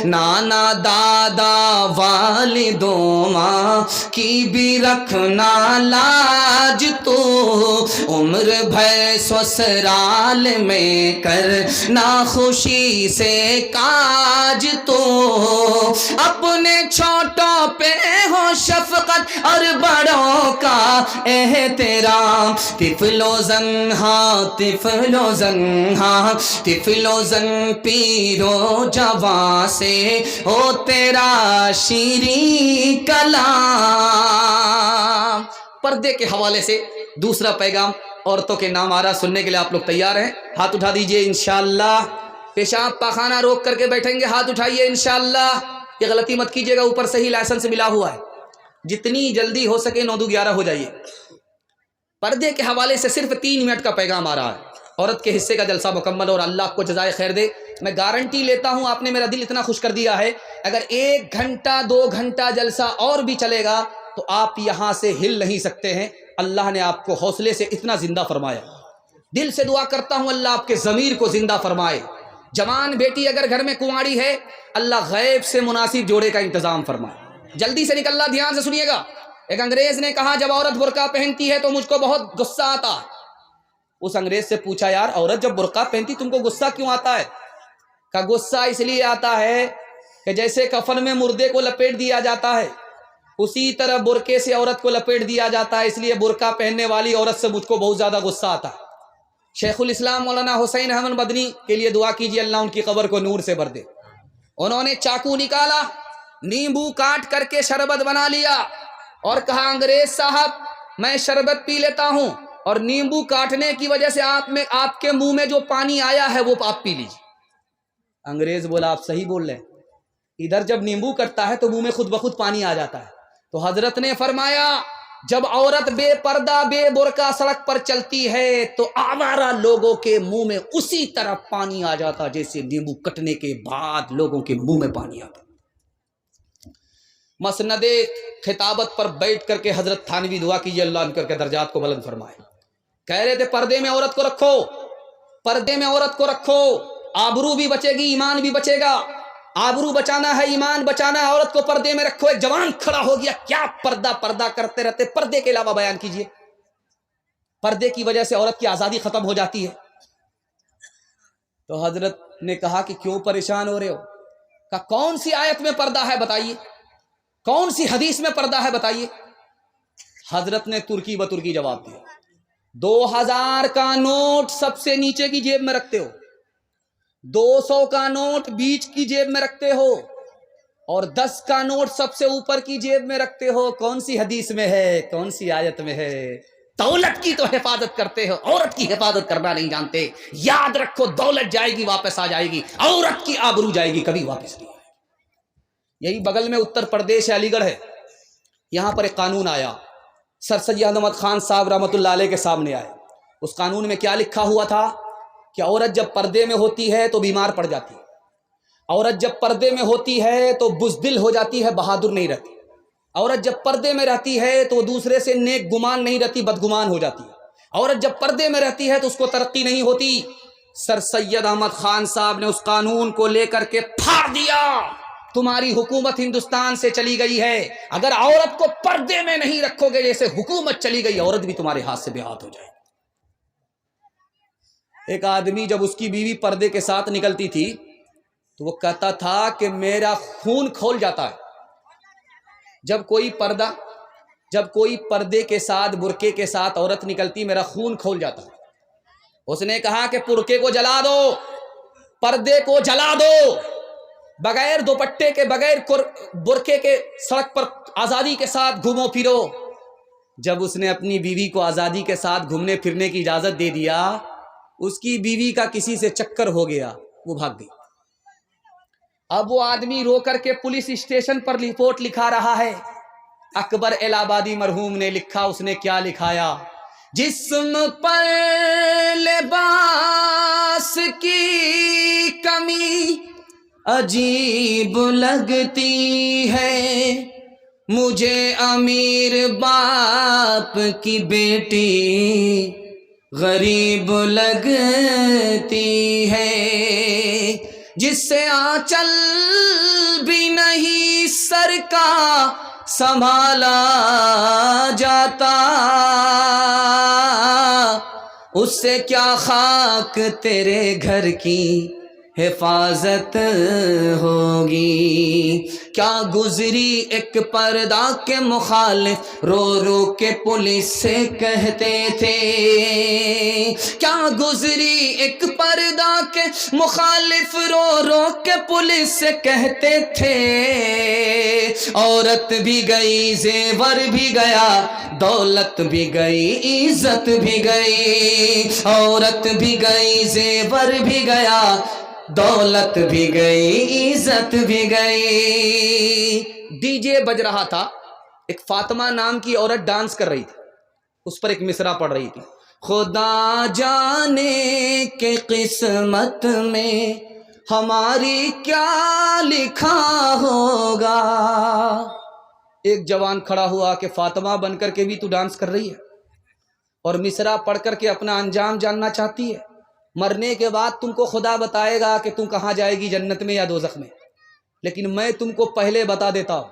نانا دادا والدوں ماں کی بھی رکھنا لاج تو، عمر بھر سسرال میں کرنا خوشی سے کاج تو، اپنے چھوٹوں پہ ہو شفقت اور بڑوں کا احترام، طفل و زنہا طفل و زنہا طفل و زن پیر و جوان سے ہو تیرا شیریں کلام۔ پردے کے حوالے سے دوسرا پیغام عورتوں کے نام آ رہا، سننے کے لیے آپ لوگ تیار ہیں؟ ہاتھ اٹھا دیجئے انشاءاللہ۔ پیشاب پاخانہ روک کر کے بیٹھیں گے، ہاتھ اٹھائیے انشاءاللہ۔ یہ غلطی مت کیجیے گا، اوپر صحیح لائسنس ملا ہوا ہے، جتنی جلدی ہو سکے 9 دو 11 ہو جائیے۔ پردے کے حوالے سے صرف 3 منٹ کا پیغام آ رہا ہے، عورت کے حصے کا جلسہ مکمل، اور اللہ آپ کو جزائے خیر دے۔ میں گارنٹی لیتا ہوں آپ نے میرا دل اتنا خوش کر دیا ہے، اگر 1 گھنٹہ 2 گھنٹہ جلسہ اور بھی چلے گا تو آپ یہاں سے ہل نہیں سکتے ہیں۔ اللہ نے آپ کو حوصلے سے اتنا زندہ فرمایا، دل سے دعا کرتا ہوں اللہ آپ کے ضمیر کو زندہ فرمائے۔ جوان بیٹی اگر گھر میں کنواری ہے، اللہ غیب سے مناسب جوڑے کا انتظام فرمائے۔ جلدی سے نکلنا، دھیان سے سنیے گا۔ ایک انگریز نے کہا جب عورت برقع پہنتی ہے تو مجھ کو بہت غصہ آتا۔ اس انگریز سے پوچھا یار عورت جب برقع پہنتی تم کو غصہ کیوں آتا ہے؟ کہ غصہ اس لیے آتا ہے کہ جیسے کفن میں مردے کو لپیٹ دیا جاتا ہے اسی طرح برقعے سے عورت کو لپیٹ دیا جاتا ہے، اس لیے برقع پہننے والی عورت سے مجھ کو بہت زیادہ غصہ آتا ہے۔ شیخ الاسلام مولانا حسین احمد مدنی کے لیے دعا کیجیے، اللہ ان کی قبر کو نور سے بھر دے۔ انہوں نے چاقو نکالا، نیمبو کاٹ کر کے شربت بنا لیا اور کہا انگریز صاحب میں شربت پی لیتا ہوں اور نیمبو کاٹنے کی وجہ سے آپ کے منہ میں جو پانی آیا ہے وہ آپ پی لیجیے۔ انگریز بولا آپ صحیح بول رہے ہیں، ادھر جب نیمبو کٹتا ہے تو منہ میں خود بخود پانی آ جاتا ہے۔ تو حضرت نے فرمایا جب عورت بے پردہ بے برقع سڑک پر چلتی ہے تو آوارہ لوگوں کے منہ میں اسی طرح پانی آ جاتا جیسے نیمبو کٹنے کے بعد لوگوں کے منہ میں پانی آتا۔ مسند خطابت پر بیٹھ کر کے حضرت تھانوی دعا کیجیے اللہ ان کر کے درجات کو بلند فرمائے۔ کہہ رہے تھے پردے میں عورت کو رکھو، پردے میں عورت کو رکھو، آبرو بھی بچے گی ایمان بھی بچے گا۔ آبرو بچانا ہے، ایمان بچانا ہے، عورت کو پردے میں رکھو۔ ایک جوان کھڑا ہو گیا، کیا پردہ پردہ کرتے رہتے، پردے کے علاوہ بیان کیجئے۔ پردے کی وجہ سے عورت کی آزادی ختم ہو جاتی ہے۔ تو حضرت نے کہا کہ کیوں پریشان ہو رہے ہو؟ کہا کون سی آیت میں پردہ ہے بتائیے، کون سی حدیث میں پردہ ہے بتائیے۔ حضرت نے ترکی بترکی جواب دیا، 2000 کا نوٹ سب سے نیچے کی جیب میں رکھتے ہو، 200 کا نوٹ بیچ کی جیب میں رکھتے ہو اور 10 کا نوٹ سب سے اوپر کی جیب میں رکھتے ہو۔ کون سی حدیث میں ہے، کون سی آیت میں ہے؟ دولت کی تو حفاظت کرتے ہو، عورت کی حفاظت کرنا نہیں جانتے۔ یاد رکھو دولت جائے گی واپس آ جائے گی، عورت کی آبرو جائے گی کبھی واپس نہیں آئے گی۔ یہی بغل میں اتر پردیش علی گڑھ ہے، یہاں پر ایک قانون آیا، سر سید احمد خان صاحب رحمۃ اللہ علیہ کے سامنے آئے۔ اس قانون میں کیا لکھا ہوا تھا کہ عورت جب پردے میں ہوتی ہے تو بیمار پڑ جاتی ہے، عورت جب پردے میں ہوتی ہے تو بزدل ہو جاتی ہے، بہادر نہیں رہتی، عورت جب پردے میں رہتی ہے تو دوسرے سے نیک گمان نہیں رہتی، بدگمان ہو جاتی ہے، عورت جب پردے میں رہتی ہے تو اس کو ترقی نہیں ہوتی۔ سر سید احمد خان صاحب نے اس قانون کو لے کر کے پھاڑ دیا، تمہاری حکومت ہندوستان سے چلی گئی ہے، اگر عورت کو پردے میں نہیں رکھو گے جیسے حکومت چلی گئی، عورت بھی تمہارے ہاتھ سے بے ہاتھ ہو جائے۔ ایک آدمی جب اس کی بیوی پردے کے ساتھ نکلتی تھی تو وہ کہتا تھا کہ میرا خون کھول جاتا ہے جب کوئی پردے کے ساتھ برقعے کے ساتھ عورت نکلتی، میرا خون کھول جاتا ہے۔ اس نے کہا کہ برقعے کو جلا دو، پردے کو جلا دو، بغیر دوپٹے کے بغیر برقعے کے سڑک پر آزادی کے ساتھ گھومو پھرو۔ جب اس نے اپنی بیوی کو آزادی کے ساتھ گھومنے پھرنے کی اجازت دے دیا، اس کی بیوی کا کسی سے چکر ہو گیا، وہ بھاگ گئی۔ اب وہ آدمی رو کر کے پولیس اسٹیشن پر رپورٹ لکھا رہا ہے۔ اکبر الہ آبادی مرحوم نے لکھا، اس نے کیا لکھایا؟ جسم پر لباس کی کمی عجیب لگتی ہے، مجھے امیر باپ کی بیٹی غریب لگتی ہے، جس سے آنچل بھی نہیں سر کا سنبھالا جاتا، اس سے کیا خاک تیرے گھر کی حفاظت ہوگی۔ کیا گزری ایک پردہ کے مخالف رو رو کے پولیس سے کہتے تھے، کیا گزری ایک پردہ کے مخالف رو رو کے پولیس سے کہتے تھے، عورت بھی گئی زیور بھی گیا، دولت بھی گئی عزت بھی گئی، عورت بھی گئی زیور بھی گیا، دولت بھی گئی عزت بھی گئی۔ ڈی جے بج رہا تھا، ایک فاطمہ نام کی عورت ڈانس کر رہی تھی، اس پر ایک مصرع پڑھ رہی تھی، خدا جانے کہ قسمت میں ہماری کیا لکھا ہوگا. ایک جوان کھڑا ہوا کہ فاطمہ بن کر کے بھی تو ڈانس کر رہی ہے اور مصرع پڑھ کر کے اپنا انجام جاننا چاہتی ہے. مرنے کے بعد تم کو خدا بتائے گا کہ تم کہاں جائے گی، جنت میں یا دوزخ میں، لیکن میں تم کو پہلے بتا دیتا ہوں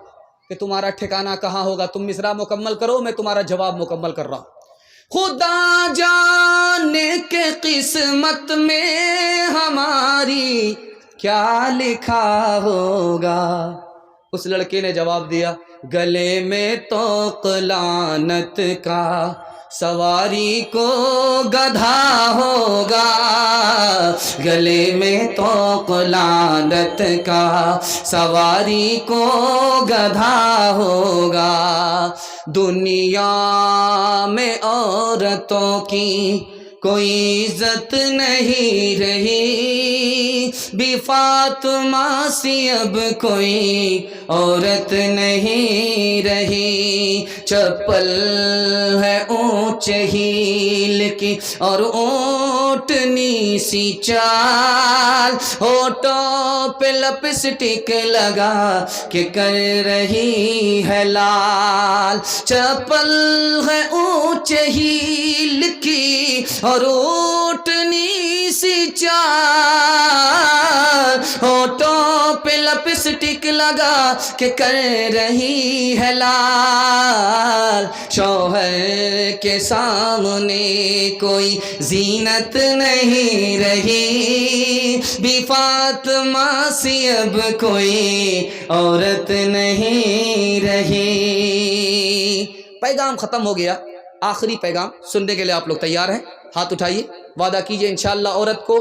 کہ تمہارا ٹھکانہ کہاں ہوگا. تم مصرع مکمل کرو، میں تمہارا جواب مکمل کر رہا ہوں. خدا جانے کے قسمت میں ہماری کیا لکھا ہوگا. اس لڑکے نے جواب دیا، گلے میں طوق لعنت کا سواری کو گدھا ہوگا. گلے میں طوق لعنت کا سواری کو گدھا ہوگا. دنیا میں عورتوں کی کوئی عزت نہیں رہی، بھی فاطمہ سی اب کوئی عورت نہیں رہی. چپل ہے اونچ ہیل کی اور اونٹنی سی چال، ہونٹوں پہ لپسٹک لگا کہ کر رہی ہے لال. چپل ہے اونچ ہیل کی اور اونٹنی سی چال، ہونٹوں پہ لپسٹک لگا کہ کر رہی ہے لال. شوہر کے سامنے کوئی زینت نہیں رہی، بھی فاطمہ سی اب کوئی عورت نہیں رہی. پیغام ختم ہو گیا. آخری پیغام سننے کے لیے آپ لوگ تیار ہیں؟ ہاتھ اٹھائیے، وعدہ کیجئے انشاءاللہ عورت کو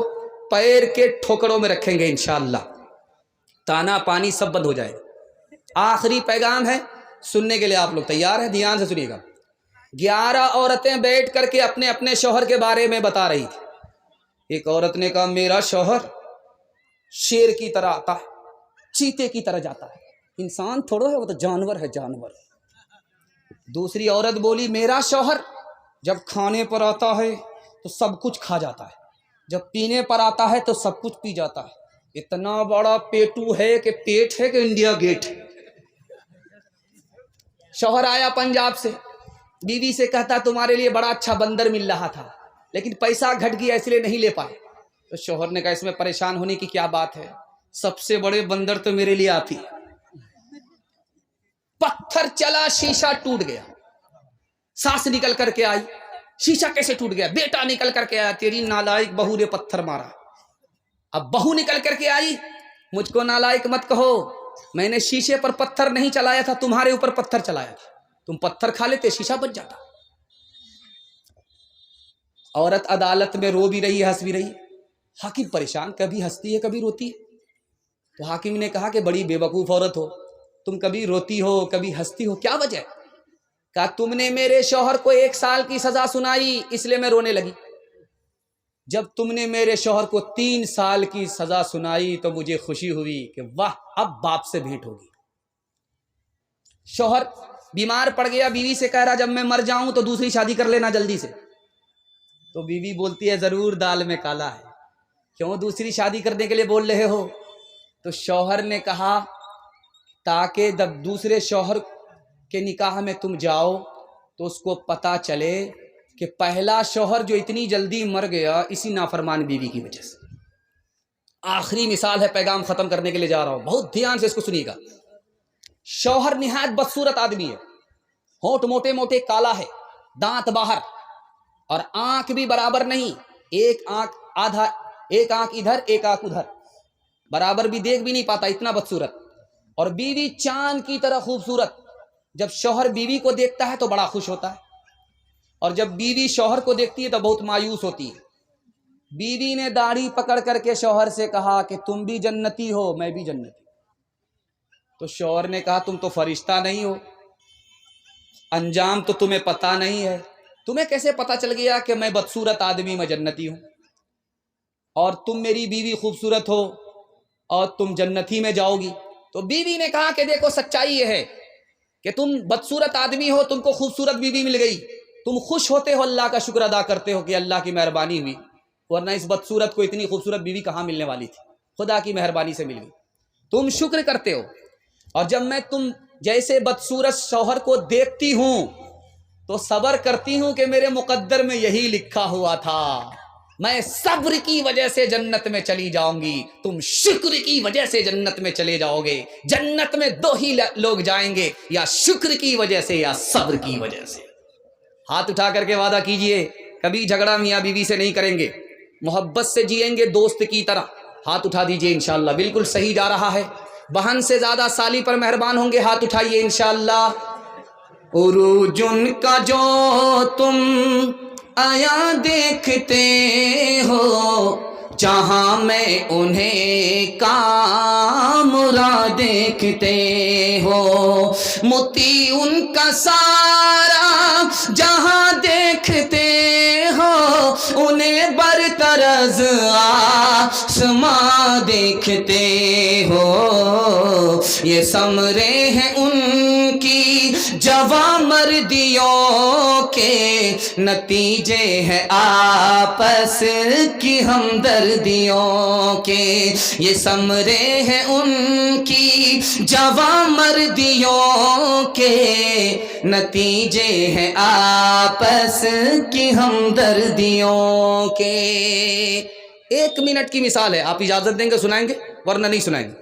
پیر کے ٹھوکروں میں رکھیں گے انشاءاللہ، تانا پانی سب بند ہو جائے. آخری پیغام ہے، سننے کے لیے آپ لوگ تیار ہیں؟ دھیان سے سنیے گا. 11 عورتیں بیٹھ کر کے اپنے اپنے شوہر کے بارے میں بتا رہی تھی. ایک عورت نے کہا میرا شوہر شیر کی طرح آتا ہے، چیتے کی طرح جاتا ہے، انسان تھوڑا ہے، وہ تو جانور ہے، جانور. دوسری عورت بولی میرا شوہر جب کھانے پر آتا ہے تو سب کچھ کھا جاتا ہے، جب پینے پر آتا ہے تو سب کچھ پی جاتا ہے، اتنا بڑا پیٹو ہے کہ پیٹ ہے کہ انڈیا گیٹ. شوہر آیا پنجاب سے، بیوی سے کہتا تمہارے لیے بڑا اچھا بندر مل رہا تھا لیکن پیسہ گھٹ گیا اس لیے نہیں لے پائے. تو شوہر نے کہا اس میں پریشان ہونے کی کیا بات ہے، سب سے بڑے بندر تو میرے لیے آپ ہی. پتھر چلا، شیشہ ٹوٹ گیا. ساس نکل کر کے آئی، شیشہ کیسے ٹوٹ گیا؟ بیٹا نکل کر کے آیا، تیری نالائق بہو نے پتھر مارا. اب بہو نکل کر کے آئی، مجھ کو نالائق مت کہو، میں نے شیشے پر پتھر نہیں چلایا تھا، تمہارے اوپر پتھر چلایا تھا. تم پتھر کھا لیتے شیشہ بچ جاتا. عورت عدالت میں رو بھی رہی ہے، ہنس بھی رہی ہے. حاکم پریشان، کبھی ہنستی ہے کبھی روتی ہے. تو حاکم نے کہا کہ بڑی بے وقوف عورت ہو، تم کبھی روتی ہو کبھی ہنستی ہو، کیا وجہ ہے؟ کہا تم نے میرے شوہر کو 1 سال کی سزا سنائی اس لیے میں رونے لگی. جب تم نے میرے شوہر کو 3 سال کی سزا سنائی تو مجھے خوشی ہوئی کہ واہ اب باپ سے بھیٹ ہوگی. شوہر بیمار پڑ گیا، بیوی سے کہہ رہا جب میں مر جاؤں تو دوسری شادی کر لینا جلدی سے. تو بیوی بولتی ہے ضرور دال میں کالا ہے، کیوں دوسری شادی کرنے کے لیے بول رہے ہو؟ تو شوہر نے کہا تاکہ جب دوسرے شوہر کے نکاح میں تم جاؤ تو اس کو پتہ چلے کہ پہلا شوہر جو اتنی جلدی مر گیا اسی نافرمان بیوی کی وجہ سے. آخری مثال ہے، پیغام ختم کرنے کے لیے جا رہا ہوں، بہت دھیان سے اس کو سنیے گا. شوہر نہایت بدصورت آدمی ہے، ہونٹ موٹے موٹے، کالا ہے، دانت باہر اور آنکھ بھی برابر نہیں، ایک آنکھ آدھا، ایک آنکھ ادھر ایک آنکھ ادھر، برابر بھی دیکھ بھی نہیں پاتا، اتنا بدصورت. اور بیوی چاند کی طرح خوبصورت. جب شوہر بیوی کو دیکھتا ہے تو بڑا خوش ہوتا ہے اور جب بیوی شوہر کو دیکھتی ہے تو بہت مایوس ہوتی ہے. بیوی نے داڑھی پکڑ کر کے شوہر سے کہا کہ تم بھی جنتی ہو میں بھی جنتی. تو شوہر نے کہا تم تو فرشتہ نہیں ہو، انجام تو تمہیں پتہ نہیں ہے، تمہیں کیسے پتہ چل گیا کہ میں بدصورت آدمی میں جنتی ہوں، اور تم میری بیوی خوبصورت ہو اور تم جنتی میں جاؤ گی. تو بیوی نے کہا کہ دیکھو سچائی یہ ہے کہ تم بدصورت آدمی ہو، تم کو خوبصورت بیوی مل گئی، تم خوش ہوتے ہو، اللہ کا شکر ادا کرتے ہو کہ اللہ کی مہربانی ہوئی، ورنہ اس بدصورت کو اتنی خوبصورت بیوی کہاں ملنے والی تھی. خدا کی مہربانی سے مل گئی. تم شکر کرتے ہو. اور جب میں تم جیسے بدصورت شوہر کو دیکھتی ہوں تو صبر کرتی ہوں کہ میرے مقدر میں یہی لکھا ہوا تھا، میں صبر کی وجہ سے جنت میں چلی جاؤں گی، تم شکر کی وجہ سے جنت میں چلے جاؤ گے. جنت میں دو ہی لوگ جائیں گے، یا شکر کی وجہ سے یا صبر کی وجہ سے. ہاتھ اٹھا کر کے وعدہ کیجئے کبھی جھگڑا میاں بیوی سے نہیں کریں گے، محبت سے جئیں گے دوست کی طرح. ہاتھ اٹھا دیجئے انشاءاللہ. بالکل صحیح جا رہا ہے. بہن سے زیادہ سالی پر مہربان ہوں گے، ہاتھ اٹھائیے انشاءاللہ. عروج ان کا جو تم آیا دیکھتے ہو، جہاں میں انہیں کامرا دیکھتے ہو، موتی ان کا سارا جہاں دیکھتے ہو، انہیں برطرز آسماں دیکھتے ہو. یہ ثمرے ہیں ان کی جوان مردیوں کے، نتیجے ہیں آپس کی ہمدردیوں کے. یہ ثمرے ہیں ان کی جوان مردیوں کے، نتیجے ہیں آپس کی ہمدردیوں کے. 1 منٹ کی مثال ہے، آپ اجازت دیں گے سنائیں گے ورنہ نہیں سنائیں گے؟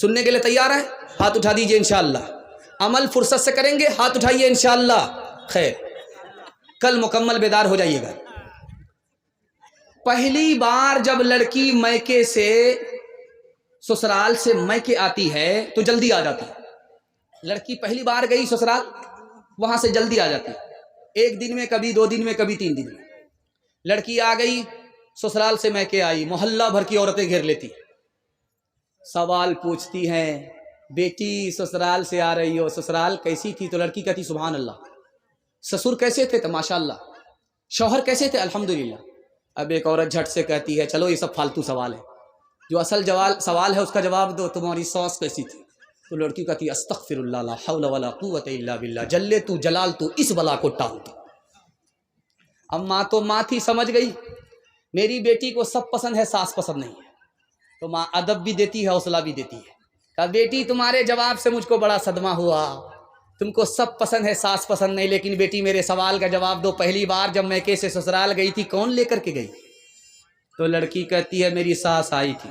سننے کے لیے تیار ہیں؟ ہاتھ اٹھا دیجئے انشاءاللہ. عمل فرصت سے کریں گے، ہاتھ اٹھائیے انشاءاللہ. خیر، کل مکمل بیدار ہو جائیے گا. پہلی بار جب لڑکی میکے سے سسرال سے میکے آتی ہے تو جلدی آ جاتی ہے. لڑکی پہلی بار گئی سسرال، وہاں سے جلدی آ جاتی ہے. 1 دن میں، کبھی 2 دن میں، کبھی 3 دن میں. لڑکی آ گئی سسرال سے میکے آئی، محلہ بھر کی عورتیں گھیر لیتی، سوال پوچھتی ہیں، بیٹی سسرال سے آ رہی ہو، سسرال کیسی تھی؟ تو لڑکی کہتی سبحان اللہ. سسر کیسے تھے؟ تو ماشاء اللہ. شوہر کیسے تھے؟ الحمدللہ. اب ایک عورت جھٹ سے کہتی ہے چلو یہ سب فالتو سوال ہے، جو اصل سوال ہے اس کا جواب دو، تمہاری ساس کیسی تھی؟ تو لڑکی کہتی ہے استغفر اللہ، لا حول ولا قوت الا باللہ، جلے تو جلال تو اس بلا کو ٹال دو. اب ماں تو ماں تھی، سمجھ گئی میری بیٹی کو سب پسند ہے، ساس پسند نہیں ہے. تو ماں ادب بھی دیتی ہے، حوصلہ بھی دیتی ہے. کہا بیٹی تمہارے جواب سے مجھ کو بڑا صدمہ ہوا، تم کو سب پسند ہے، ساس پسند نہیں، لیکن بیٹی میرے سوال کا جواب دو، پہلی بار جب میکے سے سسرال گئی تھی کون لے کر کے گئی؟ تو لڑکی کہتی ہے میری ساس آئی تھی،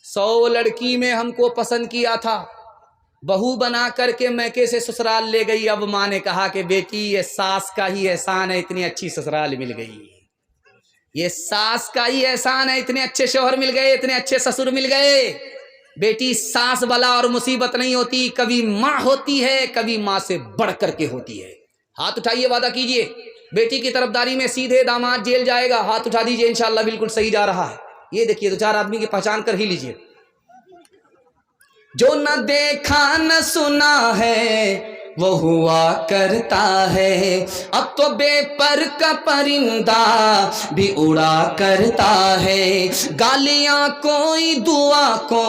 100 لڑکی میں ہم کو پسند کیا تھا، بہو بنا کر کے میکے سے سسرال لے گئی. اب ماں نے کہا کہ بیٹی یہ ساس کا ہی احسان ہے، اتنی اچھی سسرال مل گئی، یہ ساس کا ہی احسان ہے، اتنے اچھے شوہر مل گئے، اتنے اچھے سسر مل گئے. بیٹی ساس بلا اور مصیبت نہیں ہوتی، کبھی ماں ہوتی ہے، کبھی ماں سے بڑھ کر کے ہوتی ہے. ہاتھ اٹھائیے، وعدہ کیجئے بیٹی کی طرفداری میں سیدھے داماد جیل جائے گا. ہاتھ اٹھا دیجئے انشاءاللہ. بالکل صحیح جا رہا ہے. یہ دیکھیے 2-4 آدمی کی پہچان کر ہی لیجئے. جو نہ دیکھا نہ سنا ہے وہ ہوا کرتا ہے، اب تو بے پر کا پرندہ بھی اڑا کرتا ہے، گالیاں کوئی دعا کو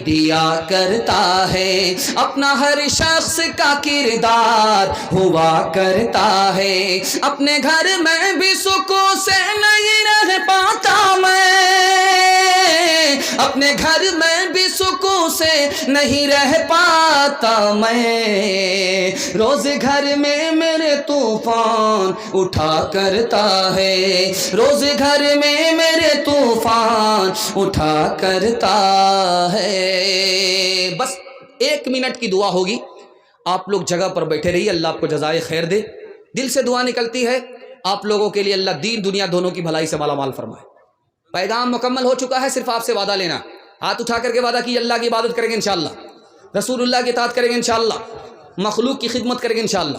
دیا کرتا ہے، اپنا ہر شخص کا کردار ہوا کرتا ہے، اپنے گھر میں بھی سکون سے نہیں رہ پاتا میں، اپنے گھر میں بھی سکون سے نہیں رہ پاتا میں، روز گھر میں میرے طوفان اٹھا کرتا ہے، روز گھر میں میرے طوفان اٹھا کرتا ہے. بس 1 منٹ کی دعا ہوگی، آپ لوگ جگہ پر بیٹھے رہیے، اللہ آپ کو جزائے خیر دے. دل سے دعا نکلتی ہے آپ لوگوں کے لیے، اللہ دین دنیا دونوں کی بھلائی سے مالا مال فرمائے. پیغام مکمل ہو چکا ہے، صرف آپ سے وعدہ لینا. ہاتھ اٹھا کر کے وعدہ کیجیے اللہ کی عبادت کریں گے انشاءاللہ، رسول اللہ کی اطاعت کریں گے انشاءاللہ، مخلوق کی خدمت کریں گے انشاءاللہ.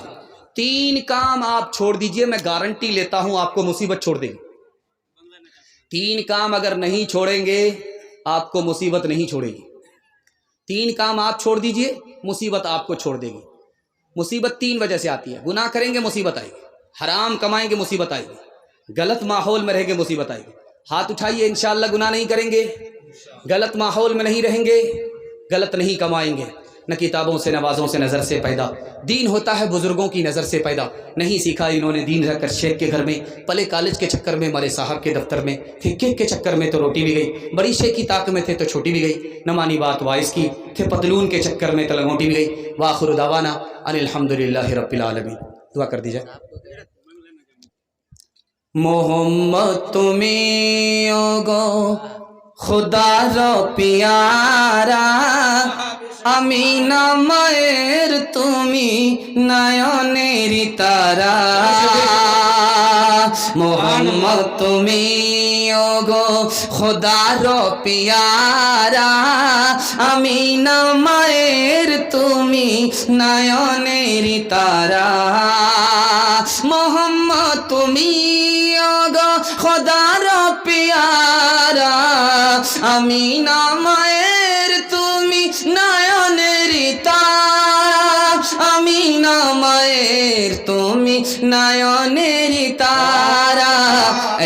3 کام آپ چھوڑ دیجئے، میں گارنٹی لیتا ہوں آپ کو مصیبت چھوڑ دے گی. 3 کام اگر نہیں چھوڑیں گے آپ کو مصیبت نہیں چھوڑے گی. 3 کام آپ چھوڑ دیجئے، مصیبت آپ کو چھوڑ دے گی. مصیبت 3 وجہ سے آتی ہے. گناہ کریں گے مصیبت آئے گی، حرام کمائیں گے مصیبت آئے گی، غلط ماحول میں رہیں گے مصیبت آئے گی. ہاتھ اٹھائیے انشاءاللہ. گناہ نہیں کریں گے، غلط ماحول میں نہیں رہیں گے، غلط نہیں کمائیں گے. نہ کتابوں سے نوازوں سے نظر سے پیدا، دین ہوتا ہے بزرگوں کی نظر سے پیدا، نہیں سیکھا انہوں نے دین رہ کر شیخ کے گھر میں، پلے کالج کے چکر میں، مرے صاحب کے دفتر میں، تھے کیک کے چکر میں تو روٹی بھی گئی، بڑی شیخ کی طاق میں تھے تو چھوٹی بھی گئی، نہ مانی بات وائس کی، تھے پتلون کے چکر میں تو لنگوٹی بھی گئی۔ وآخر دعوانا ان الحمدللہ رب العالمین۔ دعا کر دیجئے۔ محمد تمہیں اوگو خدا رو پیارا، আমিনা মায়ের তুমি নয়নের তারা, মোহাম্মদ তুমি ওগো খোদার পিয়ারা, আমিনা মায়ের তুমি নয়নের তারা, মোহাম্মদ তুমি ওগো খোদার পিয়ারা, আমিনা মায়ের তুমি নয়নের তারা, আমিনা মায়ের তুমি নয়নের তারা,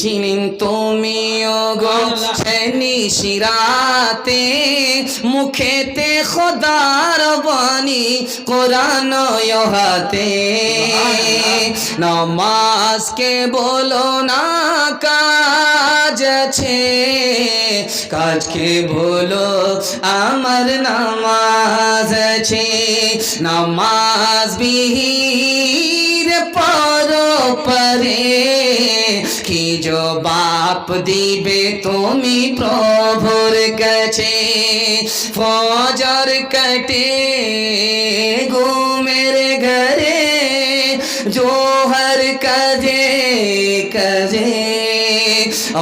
ছিলেন তুমি ওগো নিশিরাতে, মুখেতে খোদার বাণী কোরআন হাতে, নামাজকে বলো না কাজ আছে, কাজকে বলো আমার নামাজ আছে, নামাজ বিহীন পরো পরে, কি জবাব দিবে তুমি প্রভুর কাছে, ফজর কাটে ঘুমের ঘরে, জোহর কাজে কাজে,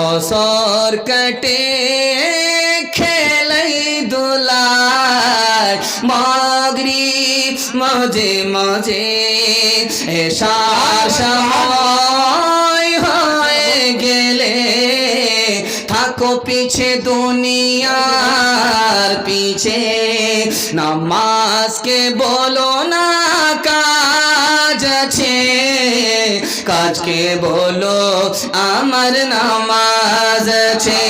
আসর কাটে খেলাই দোলায়, মাগরিব মাঝে মাঝে, এশার সময় হয়ে গেলে থাকো পিছে দুনিয়ার পিছে, নামাজকে বলো না কাজ আছে, কাজকে বলো আমার নামাজ আছে,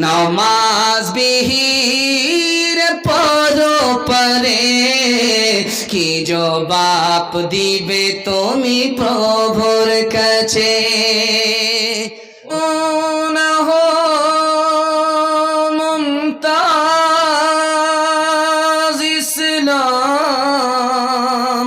নামাজ বিহীন পরো পরে, কি জবাব দিবে তুমি প্রভুর কাছে, না হো মুমতাজ ইসলাম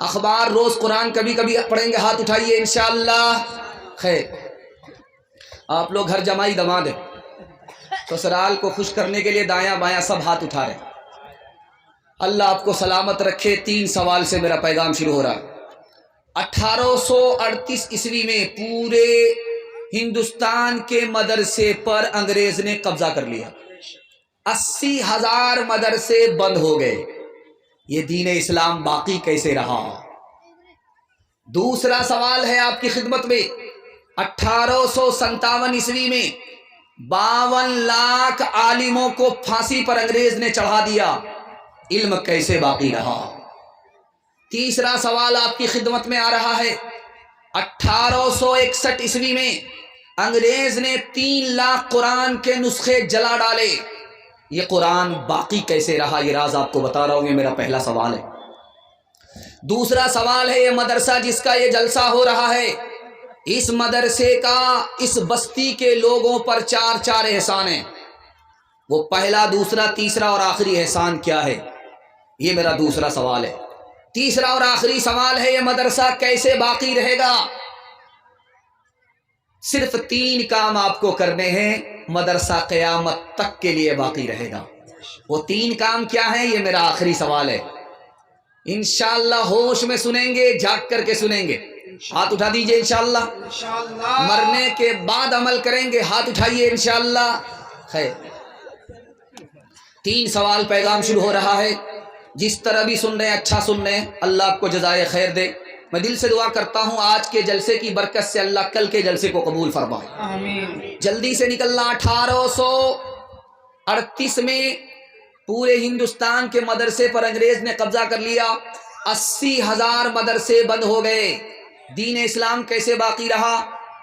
اخبار روز قرآن کبھی کبھی پڑھیں گے؟ ہاتھ اٹھائیے انشاءاللہ. خیر، آپ لوگ گھر جمائی دماد ہیں، سسرال کو خوش کرنے کے لیے دایاں بایاں سب ہاتھ اٹھا رہے ہیں. اللہ آپ کو سلامت رکھے. 3 سوال سے میرا پیغام شروع ہو رہا ہے. 1838 عیسوی میں پورے ہندوستان کے مدرسے پر انگریز نے قبضہ کر لیا. 80,000 مدرسے بند ہو گئے. یہ دین اسلام باقی کیسے رہا؟ دوسرا سوال ہے آپ کی خدمت میں. 1857 عیسوی میں 52 لاکھ عالموں کو پھانسی پر انگریز نے چڑھا دیا. علم کیسے باقی رہا؟ تیسرا سوال آپ کی خدمت میں آ رہا ہے. 1861 عیسوی میں انگریز نے 3 لاکھ قرآن کے نسخے جلا ڈالے. یہ قرآن باقی کیسے رہا؟ یہ راز آپ کو بتا رہا ہوں. یہ میرا پہلا سوال ہے. دوسرا سوال ہے، یہ مدرسہ جس کا یہ جلسہ ہو رہا ہے، اس مدرسے کا اس بستی کے لوگوں پر 4 احسان ہیں. وہ پہلا، دوسرا، تیسرا اور آخری احسان کیا ہے؟ یہ میرا دوسرا سوال ہے. تیسرا اور آخری سوال ہے، یہ مدرسہ کیسے باقی رہے گا؟ صرف 3 کام آپ کو کرنے ہیں، مدرسہ قیامت تک کے لیے باقی رہے گا. وہ 3 کام کیا ہیں؟ یہ میرا آخری سوال ہے. انشاءاللہ ہوش میں سنیں گے، جاگ کر کے سنیں گے. ہاتھ اٹھا دیجئے انشاءاللہ. مرنے کے بعد عمل کریں گے. ہاتھ اٹھائیے انشاءاللہ. خیر، 3 سوال. پیغام شروع ہو رہا ہے. جس طرح بھی سن رہے ہیں اچھا سن رہے ہیں، اللہ آپ کو جزائے خیر دے. میں دل سے دعا کرتا ہوں آج کے جلسے کی برکت سے اللہ کل کے جلسے کو قبول فرمائے. آمین. جلدی سے نکلنا. 1838 میں پورے ہندوستان کے مدرسے پر انگریز نے قبضہ کر لیا. 80,000 مدرسے بند ہو گئے. دین اسلام کیسے باقی رہا؟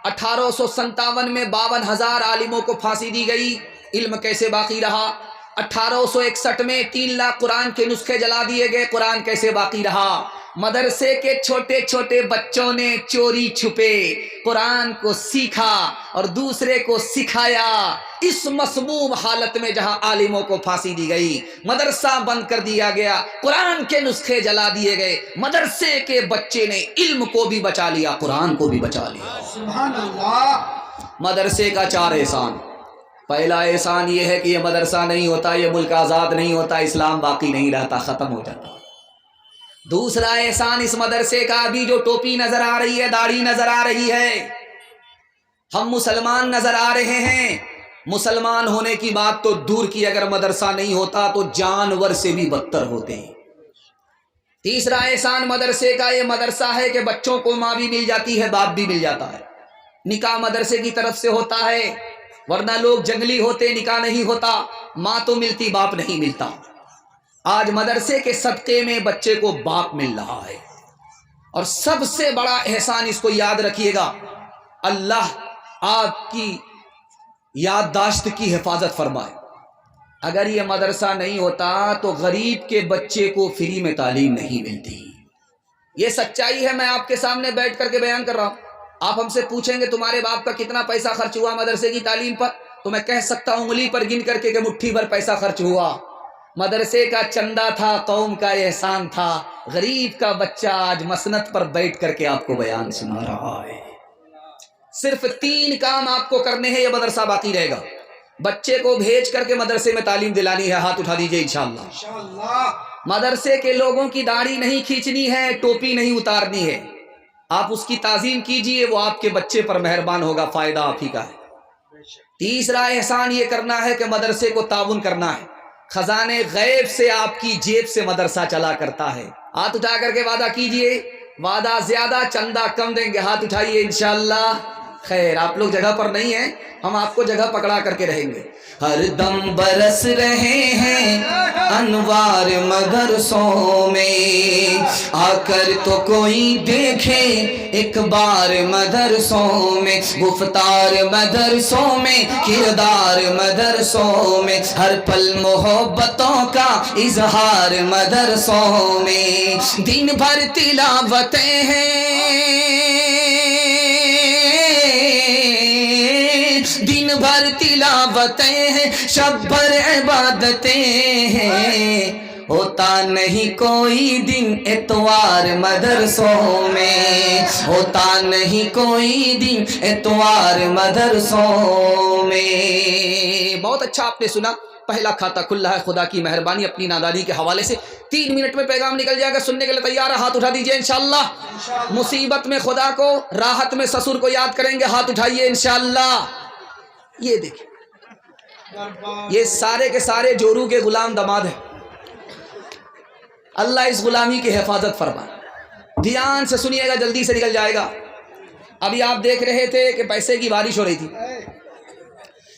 1857 میں 52,000 عالموں کو پھانسی دی گئی. علم کیسے باقی رہا؟ 1861 میں 3 لاکھ قرآن کے نسخے جلا دیے گئے. قرآن کیسے باقی رہا؟ مدرسے کے چھوٹے چھوٹے بچوں نے چوری چھپے قرآن کو سیکھا اور دوسرے کو سکھایا. اس مسموم حالت میں جہاں عالموں کو پھانسی دی گئی، مدرسہ بند کر دیا گیا، قرآن کے نسخے جلا دیے گئے، مدرسے کے بچے نے علم کو بھی بچا لیا، قرآن کو بھی بچا لیا. سبحان اللہ. مدرسے کا 4 احسان. پہلا احسان یہ ہے کہ یہ مدرسہ نہیں ہوتا، یہ ملک آزاد نہیں ہوتا، اسلام باقی نہیں رہتا، ختم ہو جاتا. دوسرا احسان اس مدرسے کا، ابھی جو ٹوپی نظر آ رہی ہے، داڑھی نظر آ رہی ہے، ہم مسلمان نظر آ رہے ہیں. مسلمان ہونے کی بات تو دور کی، اگر مدرسہ نہیں ہوتا تو جانور سے بھی بدتر ہوتے ہیں. تیسرا احسان مدرسے کا، یہ مدرسہ ہے کہ بچوں کو ماں بھی مل جاتی ہے، باپ بھی مل جاتا ہے. نکاح مدرسے کی طرف سے ہوتا ہے، ورنہ لوگ جنگلی ہوتے، نکاح نہیں ہوتا، ماں تو ملتی، باپ نہیں ملتا. آج مدرسے کے صدقے میں بچے کو باپ مل رہا ہے. اور سب سے بڑا احسان، اس کو یاد رکھیے گا، اللہ آپ کی یادداشت کی حفاظت فرمائے. اگر یہ مدرسہ نہیں ہوتا تو غریب کے بچے کو فری میں تعلیم نہیں ملتی. یہ سچائی ہے، میں آپ کے سامنے بیٹھ کر کے بیان کر رہا ہوں. آپ ہم سے پوچھیں گے تمہارے باپ کا کتنا پیسہ خرچ ہوا مدرسے کی تعلیم پر، تو میں کہہ سکتا ہوں انگلی پر گن کر کے کہ مٹھی بھر پیسہ خرچ ہوا. مدرسے کا چندہ تھا، قوم کا احسان تھا. غریب کا بچہ آج مسند پر بیٹھ کر کے آپ کو بیان سنا رہا ہے. صرف 3 کام آپ کو کرنے ہیں، یہ مدرسہ باقی رہے گا. بچے کو بھیج کر کے مدرسے میں تعلیم دلانی ہے. ہاتھ اٹھا دیجئے انشاءاللہ. مدرسے کے لوگوں کی داڑھی نہیں کھینچنی ہے، ٹوپی نہیں اتارنی ہے. آپ اس کی تعظیم کیجئے، وہ آپ کے بچے پر مہربان ہوگا، فائدہ آپ ہی کا ہے. تیسرا احسان یہ کرنا ہے کہ مدرسے کو تعاون کرنا ہے. خزانے غیب سے آپ کی جیب سے مدرسہ چلا کرتا ہے. ہاتھ اٹھا کر کے وعدہ کیجئے، وعدہ زیادہ چندہ کم دیں گے. ہاتھ اٹھائیے انشاءاللہ. خیر، آپ لوگ جگہ پر نہیں ہیں، ہم آپ کو جگہ پکڑا کر کے رہیں گے. ہر دم برس رہے ہیں انوار مدرسوں میں، آ کر تو کوئی دیکھے ایک بار مدرسوں میں. گفتار مدرسوں میں، کردار مدرسوں میں، ہر پل محبتوں کا اظہار مدرسوں میں. دن بھر تلاوتیں ہیں، دن بھر تلاوتیں ہیں، شب بھر عبادتیں ہیں. ہوتا نہیں کوئی دن اتوار مدرسوں میں، ہوتا نہیں کوئی دن اتوار مدرسوں میں۔ بہت اچھا آپ نے سنا، پہلا کھاتا کھلا ہے، خدا کی مہربانی اپنی نادانی کے حوالے سے 3 منٹ میں پیغام نکل جائے گا، سننے کے لیے تیار ہے؟ ہاتھ اٹھا دیجئے انشاءاللہ۔ مصیبت میں خدا کو، راحت میں سسر کو یاد کریں گے، ہاتھ اٹھائیے انشاءاللہ۔ یہ دیکھیں، یہ سارے کے سارے جورو کے غلام دماد ہیں، اللہ اس غلامی کی حفاظت فرمائے۔ دھیان سے سنیے گا، جلدی سے نکل جائے گا۔ ابھی آپ دیکھ رہے تھے کہ پیسے کی بارش ہو رہی تھی،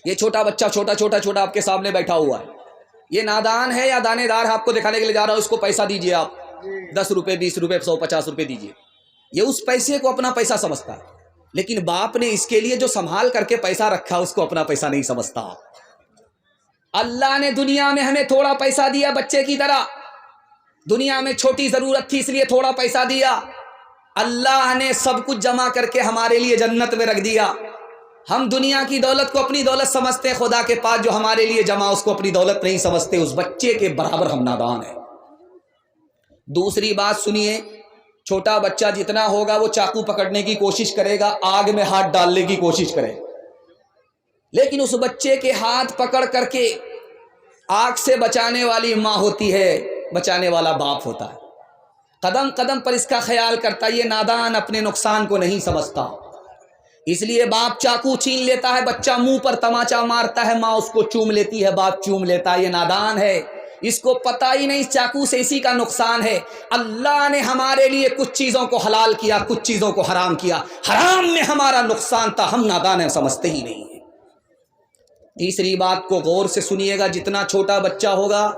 یہ چھوٹا بچہ چھوٹا آپ کے سامنے بیٹھا ہوا ہے، یہ نادان ہے یا دانے دار ہے آپ کو دکھانے کے لیے جا رہا ہوں۔ اس کو پیسہ دیجئے، آپ 10 روپے 20 روپے 100 50 روپے دیجئے، یہ اس پیسے کو اپنا پیسہ سمجھتا ہے، لیکن باپ نے اس کے لیے جو سنبھال کر کے پیسہ رکھا اس کو اپنا پیسہ نہیں سمجھتا۔ اللہ نے دنیا میں ہمیں تھوڑا پیسہ دیا، بچے کی طرح، دنیا میں چھوٹی ضرورت تھی اس لیے تھوڑا پیسہ دیا، اللہ نے سب کچھ جمع کر کے ہمارے لیے جنت میں رکھ دیا۔ ہم دنیا کی دولت کو اپنی دولت سمجھتے ہیں، خدا کے پاس جو ہمارے لیے جمع اس کو اپنی دولت نہیں سمجھتے، اس بچے کے برابر ہم نادان ہیں۔ دوسری بات سنیے، چھوٹا بچہ جتنا ہوگا وہ چاقو پکڑنے کی کوشش کرے گا، آگ میں ہاتھ ڈالنے کی کوشش کرے گا، لیکن اس بچے کے ہاتھ پکڑ کر کے آگ سے بچانے والی ماں ہوتی ہے، بچانے والا باپ ہوتا ہے، قدم قدم پر اس کا خیال کرتا ہے۔ یہ نادان اپنے نقصان کو نہیں سمجھتا، اس لیے باپ چاقو چھین لیتا ہے، بچہ منہ پر تماچا مارتا ہے، ماں اس کو چوم لیتی ہے، باپ چوم لیتا ہے۔ یہ نادان ہے، اس کو پتہ ہی نہیں چاقو سے اسی کا نقصان ہے۔ اللہ نے ہمارے لیے کچھ چیزوں کو حلال کیا، کچھ چیزوں کو حرام کیا، حرام میں ہمارا نقصان تھا، ہم نادان ہیں، سمجھتے ہی نہیں ہیں۔ تیسری بات کو غور سے سنیے گا، جتنا چھوٹا بچہ ہوگا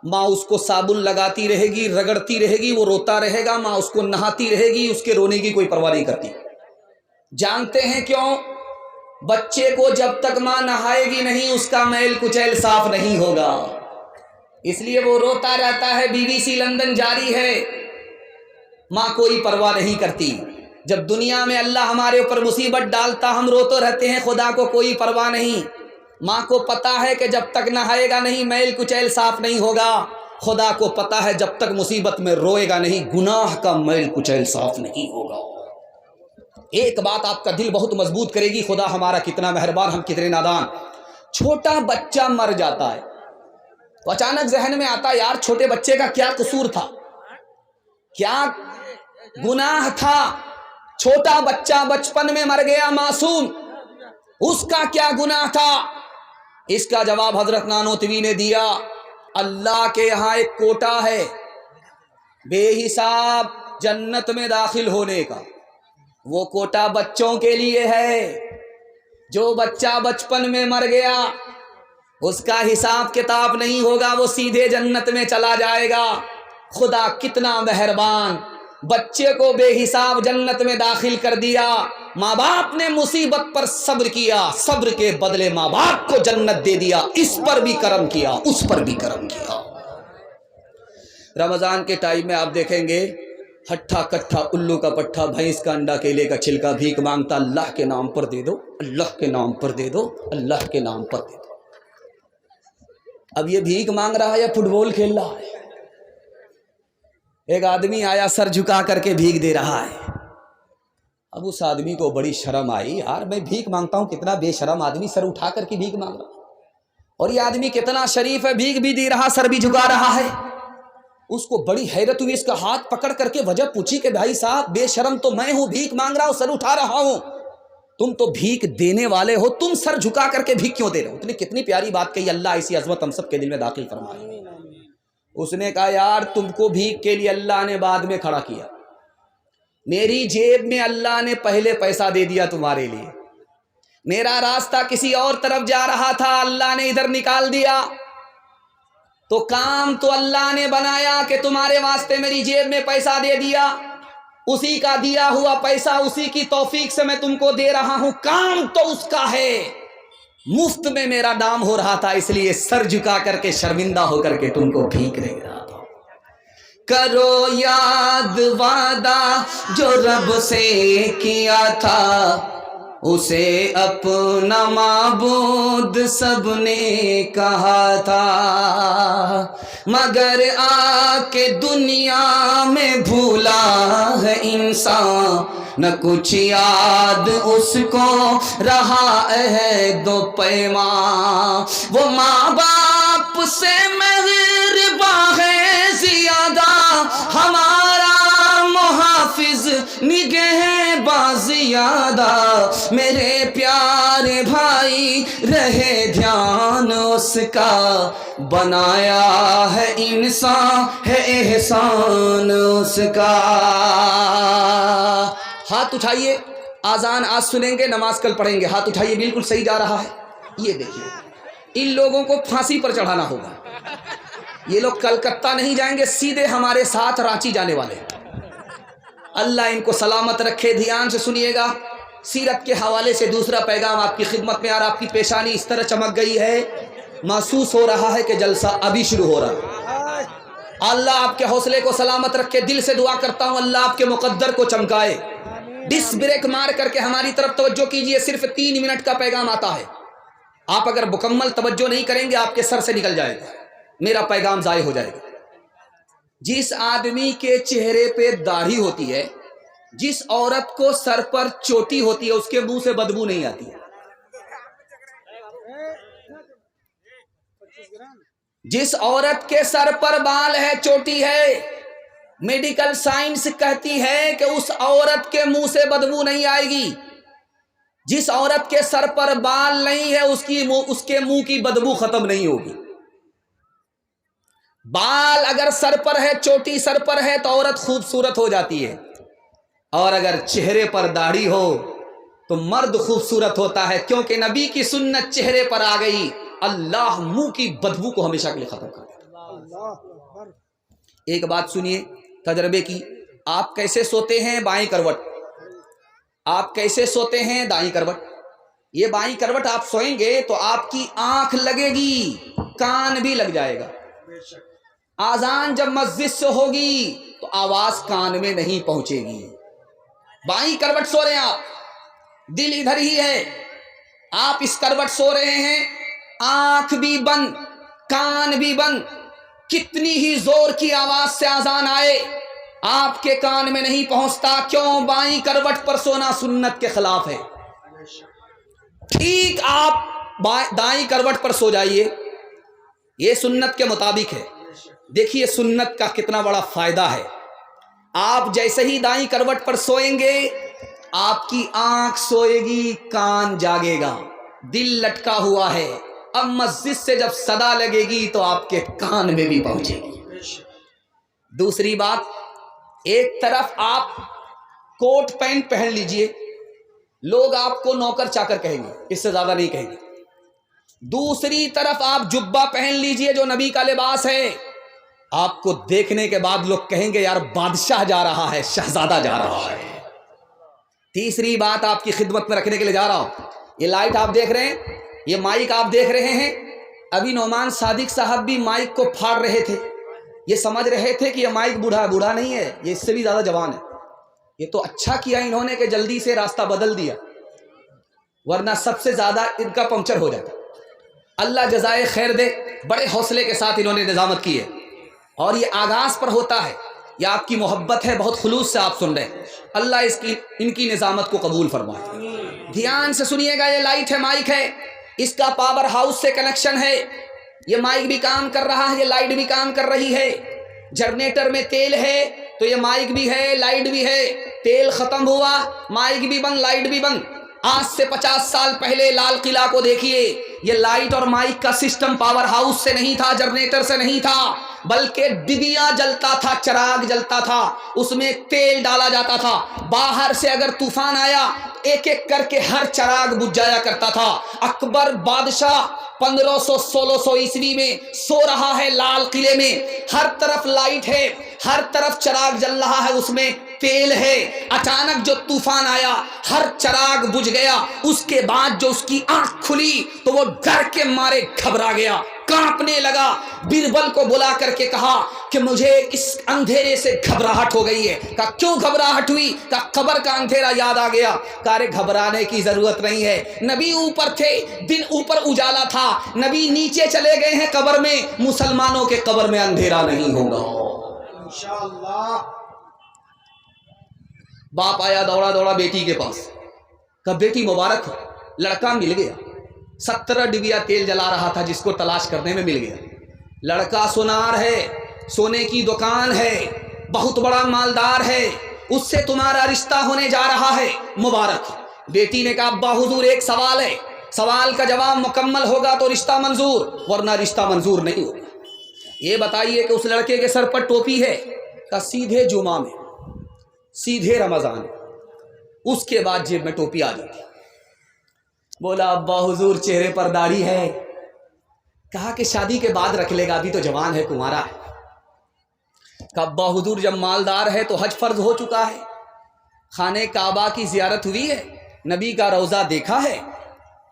ماں اس کو صابن لگاتی رہے گی، رگڑتی رہے گی، وہ روتا رہے گا، ماں اس کو نہاتی رہے گی، اس کے رونے کی کوئی پرواہ نہیں کرتی۔ جانتے ہیں کیوں؟ بچے کو جب تک ماں نہائے گی نہیں اس کا میل کچیل صاف نہیں ہوگا، اس لیے وہ روتا رہتا ہے۔ BBC لندن جاری ہے، ماں کوئی پرواہ نہیں کرتی۔ جب دنیا میں اللہ ہمارے اوپر مصیبت ڈالتا ہم روتے رہتے ہیں، خدا کو کوئی پرواہ نہیں۔ ماں کو پتا ہے کہ جب تک نہائے گا نہیں میل کچیل صاف نہیں ہوگا، خدا کو پتا ہے جب تک مصیبت میں روئے گا نہیں گناہ کا میل کچیل صاف نہیں ہوگا۔ ایک بات آپ کا دل بہت مضبوط کرے گی، خدا ہمارا کتنا مہربان، ہم کتنے نادان۔ چھوٹا بچہ مر جاتا ہے تو اچانک ذہن میں آتا یار چھوٹے بچے کا کیا قصور تھا، کیا گناہ تھا؟ چھوٹا بچہ بچپن میں مر گیا معصوم، اس کا کیا گناہ تھا؟ اس کا جواب حضرت نانوتوی نے دیا، اللہ کے یہاں ایک کوٹا ہے بے حساب جنت میں داخل ہونے کا، وہ کوٹا بچوں کے لیے ہے۔ جو بچہ بچپن میں مر گیا اس کا حساب کتاب نہیں ہوگا، وہ سیدھے جنت میں چلا جائے گا۔ خدا کتنا مہربان، بچے کو بے حساب جنت میں داخل کر دیا۔ ماں باپ نے مصیبت پر صبر کیا، صبر کے بدلے ماں باپ کو جنت دے دیا، اس پر بھی کرم کیا، اس پر بھی کرم کیا۔ رمضان کے ٹائم میں آپ دیکھیں گے ہٹھا کٹھا الو کا پٹھا، بھینس کا انڈا، کیلے کا چھلکا بھیک مانگتا، اللہ کے نام پر دے دو، اللہ کے نام پر دے دو، اللہ کے نام پر دے دو۔ اب یہ بھیک مانگ رہا ہے یا فٹ بال کھیل رہا ہے؟ ایک آدمی آیا سر جھکا کر کے بھیک دے رہا ہے، اب اس آدمی کو بڑی شرم آئی، یار میں بھیک مانگتا ہوں، کتنا بے شرم آدمی سر اٹھا کر کے بھیک مانگ رہا، اور یہ آدمی کتنا شریف ہے، بھیک بھی دے رہا، سر بھی جھکا رہا ہے۔ اس کو بڑی حیرت ہوئی، اس کا ہاتھ پکڑ کر کے وجہ پوچھی کہ بھائی صاحب بے شرم تو میں ہوں، بھیک مانگ رہا ہوں، سر اٹھا رہا ہوں، تم تو بھیک دینے والے ہو، تم سر جھکا کر کے بھیک کیوں دے رہے ہو؟ اتنی کتنی پیاری بات کہی، اللہ ایسی عظمت ہم سب کے دل میں داخل فرمائے۔ اس نے کہا یار تم کو بھیک کے لیے اللہ نے بعد میں کھڑا کیا، میری جیب میں اللہ نے پہلے پیسہ دے دیا تمہارے لیے، میرا راستہ کسی اور طرف جا رہا تھا، اللہ نے ادھر نکال دیا، تو کام تو اللہ نے بنایا کہ تمہارے واسطے میری جیب میں پیسہ دے دیا، اسی کا دیا ہوا پیسہ اسی کی توفیق سے میں تم کو دے رہا ہوں، کام تو اس کا ہے، مفت میں میرا نام ہو رہا تھا، اس لیے سر جھکا کر کے شرمندہ ہو کر کے تم کو بھیک دے رہا تھا۔ کرو یاد وعدہ جو رب سے کیا تھا، اسے اپنا معبود سب نے کہا تھا، مگر آ کے دنیا میں بھولا ہے انسان، نہ کچھ یاد اس کو رہا عہد و پیمان۔ وہ ماں باپ سے مہرباں ہے زیادہ، ہمارا محافظ نگہباں زیادہ، میرے پیارے بھائی رہے دھیان اس کا، بنایا ہے انسان ہے احسان اس کا۔ ہاتھ اٹھائیے، آذان آج سنیں گے، نماز کل پڑھیں گے، ہاتھ اٹھائیے، بالکل صحیح جا رہا ہے۔ یہ دیکھیے ان لوگوں کو پھانسی پر چڑھانا ہوگا، یہ لوگ کلکتہ نہیں جائیں گے، سیدھے ہمارے ساتھ رانچی جانے والے۔ اللہ ان کو سلامت رکھے۔ دھیان سے سنیے گا، سیرت کے حوالے سے دوسرا پیغام آپ کی خدمت میں، اور آپ کی پیشانی اس طرح چمک گئی ہے، محسوس ہو رہا ہے کہ جلسہ ابھی شروع ہو رہا ہے۔ اللہ آپ کے حوصلے کو سلامت رکھے، دل سے دعا کرتا ہوں اللہ آپ کے مقدر کو چمکائے۔ ڈس بریک مار کر کے ہماری طرف توجہ کیجئے، صرف 3 منٹ کا پیغام آتا ہے، آپ اگر مکمل توجہ نہیں کریں گے آپ کے سر سے نکل جائے گا، میرا پیغام ضائع ہو جائے گا۔ جس آدمی کے چہرے پہ داڑھی ہوتی ہے، جس عورت کو سر پر چوٹی ہوتی ہے، اس کے منہ سے بدبو نہیں آتی ہے۔ جس عورت کے سر پر بال ہے، چوٹی ہے، میڈیکل سائنس کہتی ہے کہ اس عورت کے منہ سے بدبو نہیں آئے گی۔ جس عورت کے سر پر بال نہیں ہے، اس کے منہ کی بدبو ختم نہیں ہوگی۔ بال اگر سر پر ہے، چوٹی سر پر ہے تو عورت خوبصورت ہو جاتی ہے، اور اگر چہرے پر داڑھی ہو تو مرد خوبصورت ہوتا ہے، کیونکہ نبی کی سنت چہرے پر آ گئی، اللہ منہ کی بدبو کو ہمیشہ کے لیے ختم کر دیتا۔ ایک بات سنیے تجربے کی، آپ کیسے سوتے ہیں؟ بائیں کروٹ۔ آپ کیسے سوتے ہیں؟ دائیں کروٹ۔ یہ بائیں کروٹ آپ سوئیں گے تو آپ کی آنکھ لگے گی، کان بھی لگ جائے گا۔ آذان جب مسجد سے ہوگی تو آواز کان میں نہیں پہنچے گی۔ بائیں کروٹ سو رہے ہیں آپ، دل ادھر ہی ہے، آپ اس کروٹ سو رہے ہیں، آنکھ بھی بند، کان بھی بند، کتنی ہی زور کی آواز سے آذان آئے آپ کے کان میں نہیں پہنچتا۔ کیوں؟ بائیں کروٹ پر سونا سنت کے خلاف ہے۔ ٹھیک آپ دائیں کروٹ پر سو جائیے، یہ سنت کے مطابق ہے۔ دیکھیے سنت کا کتنا بڑا فائدہ ہے۔ آپ جیسے ہی دائیں کروٹ پر سوئیں گے، آپ کی آنکھ سوئے گی، کان جاگے گا، دل لٹکا ہوا ہے، اب مسجد سے جب صدا لگے گی تو آپ کے کان میں بھی پہنچے گی۔ دوسری بات، ایک طرف آپ کوٹ پینٹ پہن لیجئے، لوگ آپ کو نوکر چاکر کہیں گے، اس سے زیادہ نہیں کہیں گے۔ دوسری طرف آپ جبہ پہن لیجئے جو نبی کا لباس ہے، آپ کو دیکھنے کے بعد لوگ کہیں گے یار بادشاہ جا رہا ہے، شہزادہ جا رہا ہے۔ تیسری بات آپ کی خدمت میں رکھنے کے لیے جا رہا ہوں، یہ لائٹ آپ دیکھ رہے ہیں، یہ مائک آپ دیکھ رہے ہیں، ابھی نعمان صادق صاحب بھی مائک کو پھاڑ رہے تھے، یہ سمجھ رہے تھے کہ یہ مائک بوڑھا ہے، بوڑھا نہیں ہے، یہ اس سے بھی زیادہ جوان ہے۔ یہ تو اچھا کیا انہوں نے کہ جلدی سے راستہ بدل دیا، ورنہ سب سے زیادہ ان کا پنکچر ہو جاتا۔ اللہ جزائے خیر دے، بڑے حوصلے کے ساتھ انہوں نے نظامت کی ہے، اور یہ آغاز پر ہوتا ہے، یہ آپ کی محبت ہے، بہت خلوص سے آپ سن رہے ہیں، اللہ ان کی نظامت کو قبول فرمائے۔ دھیان سے سنیے گا، یہ لائٹ ہے، مائک ہے، اس کا پاور ہاؤس سے کنیکشن ہے، یہ مائک بھی کام کر رہا ہے، یہ لائٹ بھی کام کر رہی ہے، جنریٹر میں تیل ہے تو یہ مائک بھی ہے، لائٹ بھی ہے، تیل ختم ہوا، مائک بھی بند، لائٹ بھی بند۔ آج سے 50 سال پہلے لال قلعہ کو دیکھیے، یہ لائٹ اور مائک کا سسٹم پاور ہاؤس سے نہیں تھا، جنریٹر سے نہیں تھا، بلکہ ڈبیا جلتا تھا، چراغ جلتا تھا، اس میں تیل ڈالا جاتا تھا، باہر سے اگر طوفان آیا ایک ایک کر کے ہر چراغ بجھ جایا کرتا تھا۔ اکبر بادشاہ 1500-1600 عیسوی میں سو رہا ہے لال قلعے میں، ہر طرف لائٹ ہے، ہر طرف چراغ جل رہا ہے، اس میں تیل ہے، اچانک جو طوفان آیا ہر چراغ بجھ گیا، اس کے بعد جو اس کی آنکھ کھلی تو وہ ڈر کے مارے گھبرا گیا، کانپنے لگا، بربل کو بلا کر کے کہا کہ مجھے اس اندھیرے سے گھبراہٹ ہو گئی ہے۔ کہا کیوں گھبراہٹ ہوئی؟ کہا قبر کا اندھیرا یاد آ گیا۔ کہا ارے گھبرانے کی ضرورت نہیں ہے، نبی اوپر تھے، دن اوپر اجالا تھا، نبی نیچے چلے گئے ہیں قبر میں، مسلمانوں کے قبر میں اندھیرا نہیں ہوگا انشاءاللہ۔ باپ آیا دوڑا دوڑا بیٹی کے پاس، کہا بیٹی مبارک ہو، لڑکا مل گیا، 17 ڈبیا تیل جلا رہا تھا جس کو تلاش کرنے میں مل گیا، لڑکا سونار ہے، سونے کی دکان ہے، بہت بڑا مالدار ہے، اس سے تمہارا رشتہ ہونے جا رہا ہے، مبارک۔ بیٹی نے کہا ابا حضور ایک سوال ہے، سوال کا جواب مکمل ہوگا تو رشتہ منظور، ورنہ رشتہ منظور نہیں ہوگا۔ یہ بتائیے کہ اس لڑکے کے سر پر ٹوپی ہے؟ کہا سیدھے جمعہ میں، سیدھے رمضان، اس کے بعد جیب میں ٹوپی آ جاتی۔ بولا ابا حضور چہرے پر داڑھی ہے؟ کہا کہ شادی کے بعد رکھ لے گا، ابھی تو جوان ہے، کمارا ہے۔ کہا ابا حضور جب مالدار ہے تو حج فرض ہو چکا ہے، خانہ کعبہ کی زیارت ہوئی ہے، نبی کا روضہ دیکھا ہے؟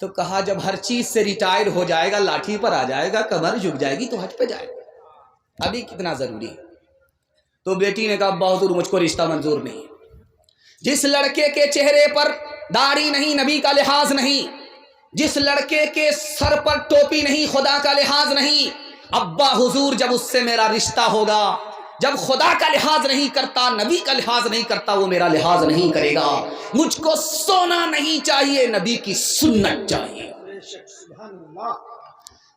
تو کہا جب ہر چیز سے ریٹائر ہو جائے گا، لاٹھی پر آ جائے گا، کمر جھک جائے گی تو حج پہ جائے گا، ابھی کتنا ضروری ہے۔ تو بیٹی نے کہا ابا حضور مجھ کو رشتہ منظور نہیں۔ جس لڑکے کے چہرے پر داڑھی نہیں، نبی کا لحاظ نہیں، جس لڑکے کے سر پر ٹوپی نہیں، خدا کا لحاظ نہیں، ابا حضور جب اس سے میرا رشتہ ہوگا، جب خدا کا لحاظ نہیں کرتا، نبی کا لحاظ نہیں کرتا، وہ میرا لحاظ نہیں کرے گا۔ مجھ کو سونا نہیں چاہیے، نبی کی سنت چاہیے۔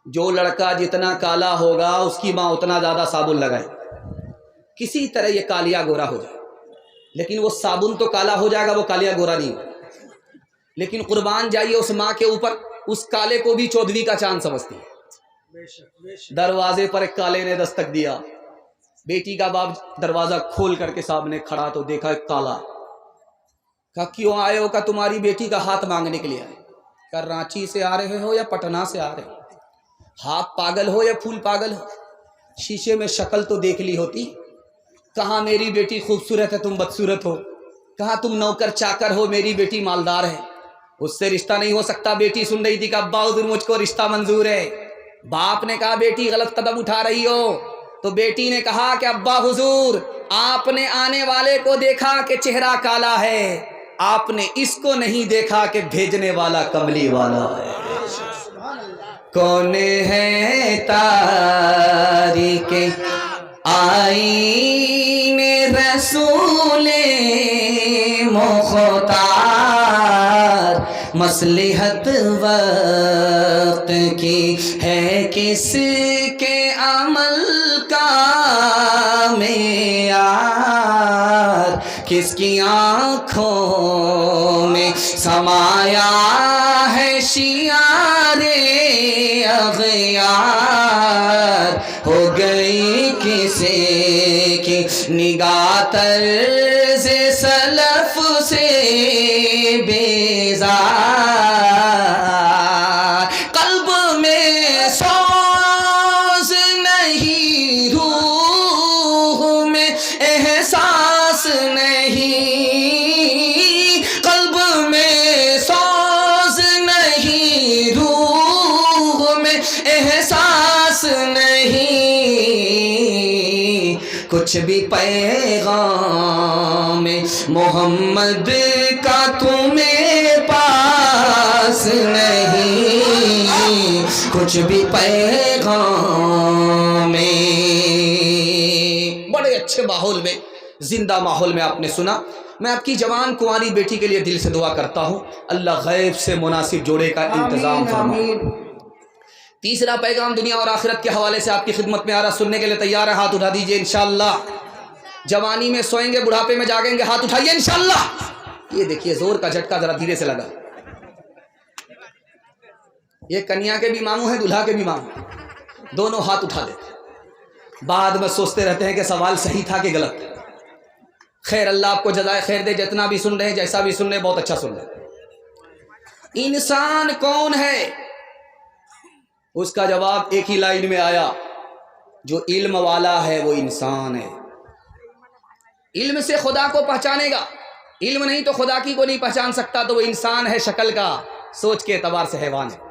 جو لڑکا جتنا کالا ہوگا اس کی ماں اتنا زیادہ صابن لگائے، کسی طرح یہ کالیا گورا ہو جائے، لیکن وہ صابن تو کالا ہو جائے گا، وہ کالیا گورا نہیں ہوگا۔ لیکن قربان جائیے اس ماں کے اوپر، اس کالے کو بھی چودھویں کا چاند سمجھتی ہے۔ دروازے پر ایک کالے نے دستک دیا، بیٹی کا باپ دروازہ کھول کر کے سامنے کھڑا تو دیکھا ایک کالا۔ کہا کیوں آئے ہو؟ کہا تمہاری بیٹی کا ہاتھ مانگنے کے لیے آئے۔ کہا رانچی سے آ رہے ہو یا پٹنہ سے آ رہے ہو؟ ہاتھ پاگل ہو یا پھول پاگل ہو؟ شیشے میں شکل تو دیکھ لی ہوتی۔ کہاں میری بیٹی خوبصورت ہے، تم بدصورت ہو۔ کہاں تم نوکر چاکر ہو، میری بیٹی مالدار ہے، اس سے رشتہ نہیں ہو سکتا۔ بیٹی سن رہی تھی کہ ابا حضور مجھ کو رشتہ منظور ہے۔ باپ نے کہا بیٹی غلط قدم اٹھا رہی ہو۔ تو بیٹی نے کہا کہ ابا حضور آپ نے آنے والے کو دیکھا کہ چہرہ کالا ہے، آپ نے اس کو نہیں دیکھا کہ بھیجنے والا کملی والا ہے۔ کون ہے تاریک آئین رسول مختار، مصلحت وقت کی ہے کس کے عمل کا معیار، کس کی آنکھوں میں سمایا ہے شیار اغیار، ہو گئی کسی کی نگاہ طرز سلف سے بیزار، قلب میں سوز نہیں، روح میں احساس نہیں، قلب میں سوز نہیں، روح میں احساس نہیں، کچھ بھی پیغام محمد کا تمہیں پاس نہیں، کچھ بھی پیغام۔ بڑے اچھے ماحول میں، زندہ ماحول میں آپ نے سنا۔ میں آپ کی جوان کنواری بیٹی کے لیے دل سے دعا کرتا ہوں، اللہ غیب سے مناسب جوڑے کا انتظام فرمائے۔ تیسرا پیغام دنیا اور آخرت کے حوالے سے آپ کی خدمت میں آ رہا، سننے کے لیے تیار ہے؟ ہاتھ اٹھا دیجئے انشاءاللہ۔ جوانی میں سوئیں گے، بڑھاپے میں جاگیں گے، ہاتھ اٹھائیے انشاءاللہ۔ یہ دیکھیے زور کا جھٹکا ذرا دھیرے سے لگا۔ یہ کنیا کے بھی ماموں ہیں، دلہا کے بھی ماموں ہیں، دونوں ہاتھ اٹھا دیتے، بعد میں سوچتے رہتے ہیں کہ سوال صحیح تھا کہ غلط۔ خیر اللہ آپ کو جزائے خیر دے، جتنا بھی سن رہے ہیں، جیسا بھی سن رہے ہیں، بہت اچھا سن رہے ہیں۔ انسان کون ہے؟ اس کا جواب ایک ہی لائن میں آیا، جو علم والا ہے وہ انسان ہے۔ علم سے خدا کو پہچانے گا، علم نہیں تو خدا کی کو نہیں پہچان سکتا، تو وہ انسان ہے شکل کا، سوچ کے اعتبار سے حیوان ہے۔